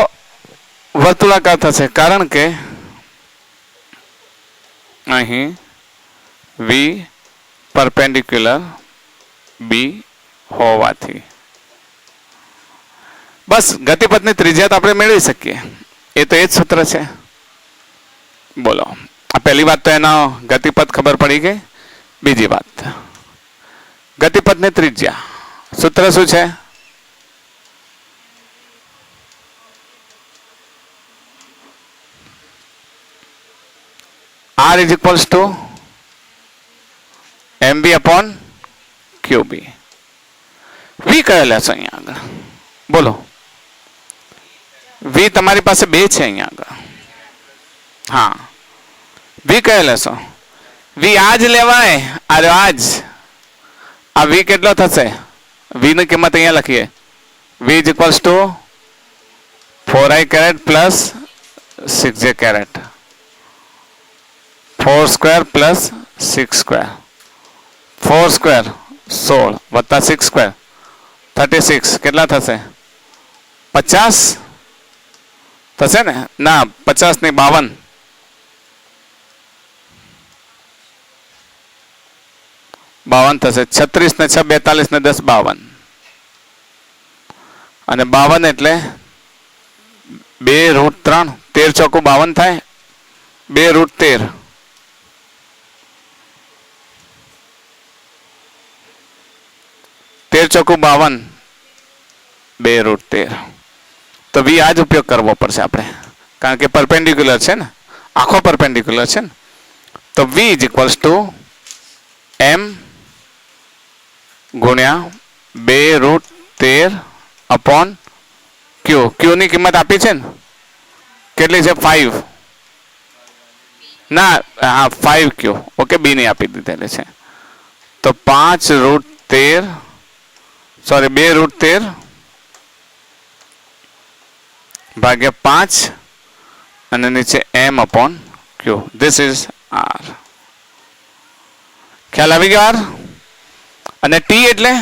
વર્તુળાકાર થશે કારણ કે અહીં v perpendicular b હોવાથી બસ ગતિપથની ત્રિજ્યા આપણે મેળવી શકીએ. એ તો એ જ સૂત્ર છે. બોલો. આ પહેલી વાત તો એનો ગતિપથ ખબર પડી ગઈ બીજી વાત, ગતિપથની ત્રિજ્યા સૂત્ર શું છે? R is equals to mb upon qb. v કયો લેશો અહીંયા આગળ? બોલો. v તમારી પાસે 2 છે અહીંયા આગળ. હા, v કયો લેશો? v આ જ લેવાય. અરે આ જ. આ v કેટલો થશે? v ની કિંમત અહીંયા લખીએ. v is equals to 4i caret plus 6j caret. 4 square plus 6 square. 4 square 16 વત્તા 6 square 36. કેટલા થશે? 50 થશે ને? ના, 50 ની 52. 52 થશે. 36 ને 6 42 ને 10 52. અને 52 એટલે 2√3 13 ચોકુ 52 થાય. 2√13. 13 ચોકુ 52. 2√13. તો v આ જ ઉપયોગ કરવો પડશે આપણે, કારણ કે પરપેન્ડિક્યુલર છે ને, આખો પરપેન્ડિક્યુલર છે ને. તો v is equals two m ગુણ્યા 2√13 અપોન q. q ની કિંમત આપી છે ને, કેટલી છે? 5. ના, હા 5q. ઓકે, b ની આપી દીધેલી છે. તો 5√13 સોરી 2√13 ભાગ્યા 5 અને નીચે m upon q. This is r. ખ્યાલ આવી ગયો? r અને t એટલે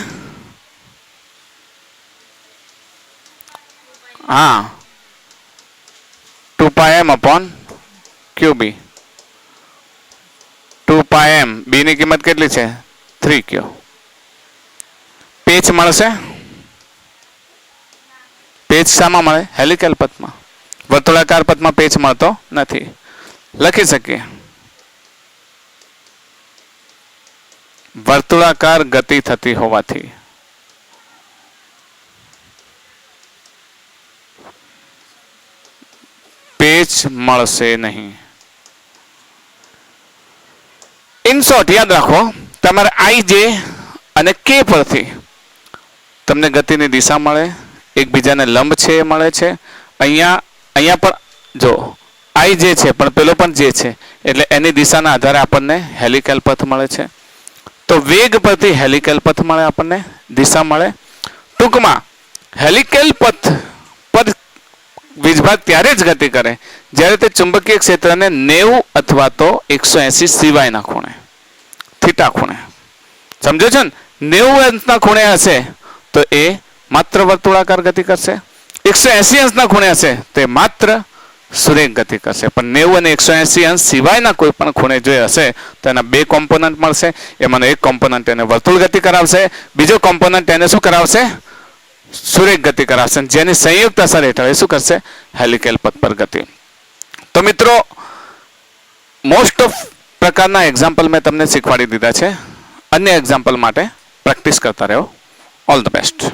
હા 2πm upon qb. 2πm. b ની કિંમત કેટલી છે? 3q. પેચ મળશે. પેચ શામાં મળે? હેલિકલ પથમાં. વર્તુળાકાર પથમાં પેચ મળતો નથી. લખી શકીએ વર્તુળાકાર ગતિ થતી હોવાથી પેચ મળશે નહીં. ઇન શોર્ટ યાદ રાખો, તમારે ij અને k પરથી તમને ગતિની દિશા મળે, એકબીજાને લંબ છે એ મળે છે. અહીંયા પણ જો i જે છે પણ પેલો પણ જે છે, એટલે એની દિશાના આધારે આપણને હેલિકલ પથ મળે છે. તો વેગ પરથી હેલિકલ પથ મળે, આપણને દિશા મળે. ટૂંકમાં હેલિકલ પથ પર વીજભાગ ત્યારે જ ગતિ કરે જ્યારે તે ચુંબકીય ક્ષેત્રને 90 અથવા તો 180 સિવાયના ખૂણે, થીટા ખૂણે, સમજો છો ને, 90 અંશના ખૂણે હશે તો એ માત્ર વર્તુળાકાર ગતિ કરશે. 180 અંશના ખૂણે હશે તો એ માત્ર સુરેખ ગતિ કરશે. પણ 90 અને 180 અંશ સિવાયના કોઈ પણ ખૂણે જો હશે તો એના 2 કોમ્પોનન્ટ મળશે. એમાંનો એક કોમ્પોનન્ટ એને વર્તુળ ગતિ કરાવશે, બીજો કોમ્પોનન્ટ એને શું કરાવશે? સુરેખ ગતિ કરાવશે. જેની સંયુક્ત અસર હેઠળ એ શું કરશે? હેલિકલ પથ પર ગતિ. તો મિત્રો, મોસ્ટ ઓફ પ્રકારના એક્ઝામ્પલ મેં તમને શીખવાડી દીધા છે. અન્ય એક્ઝામ્પલ માટે પ્રેક્ટિસ કરતા રહો. All the best.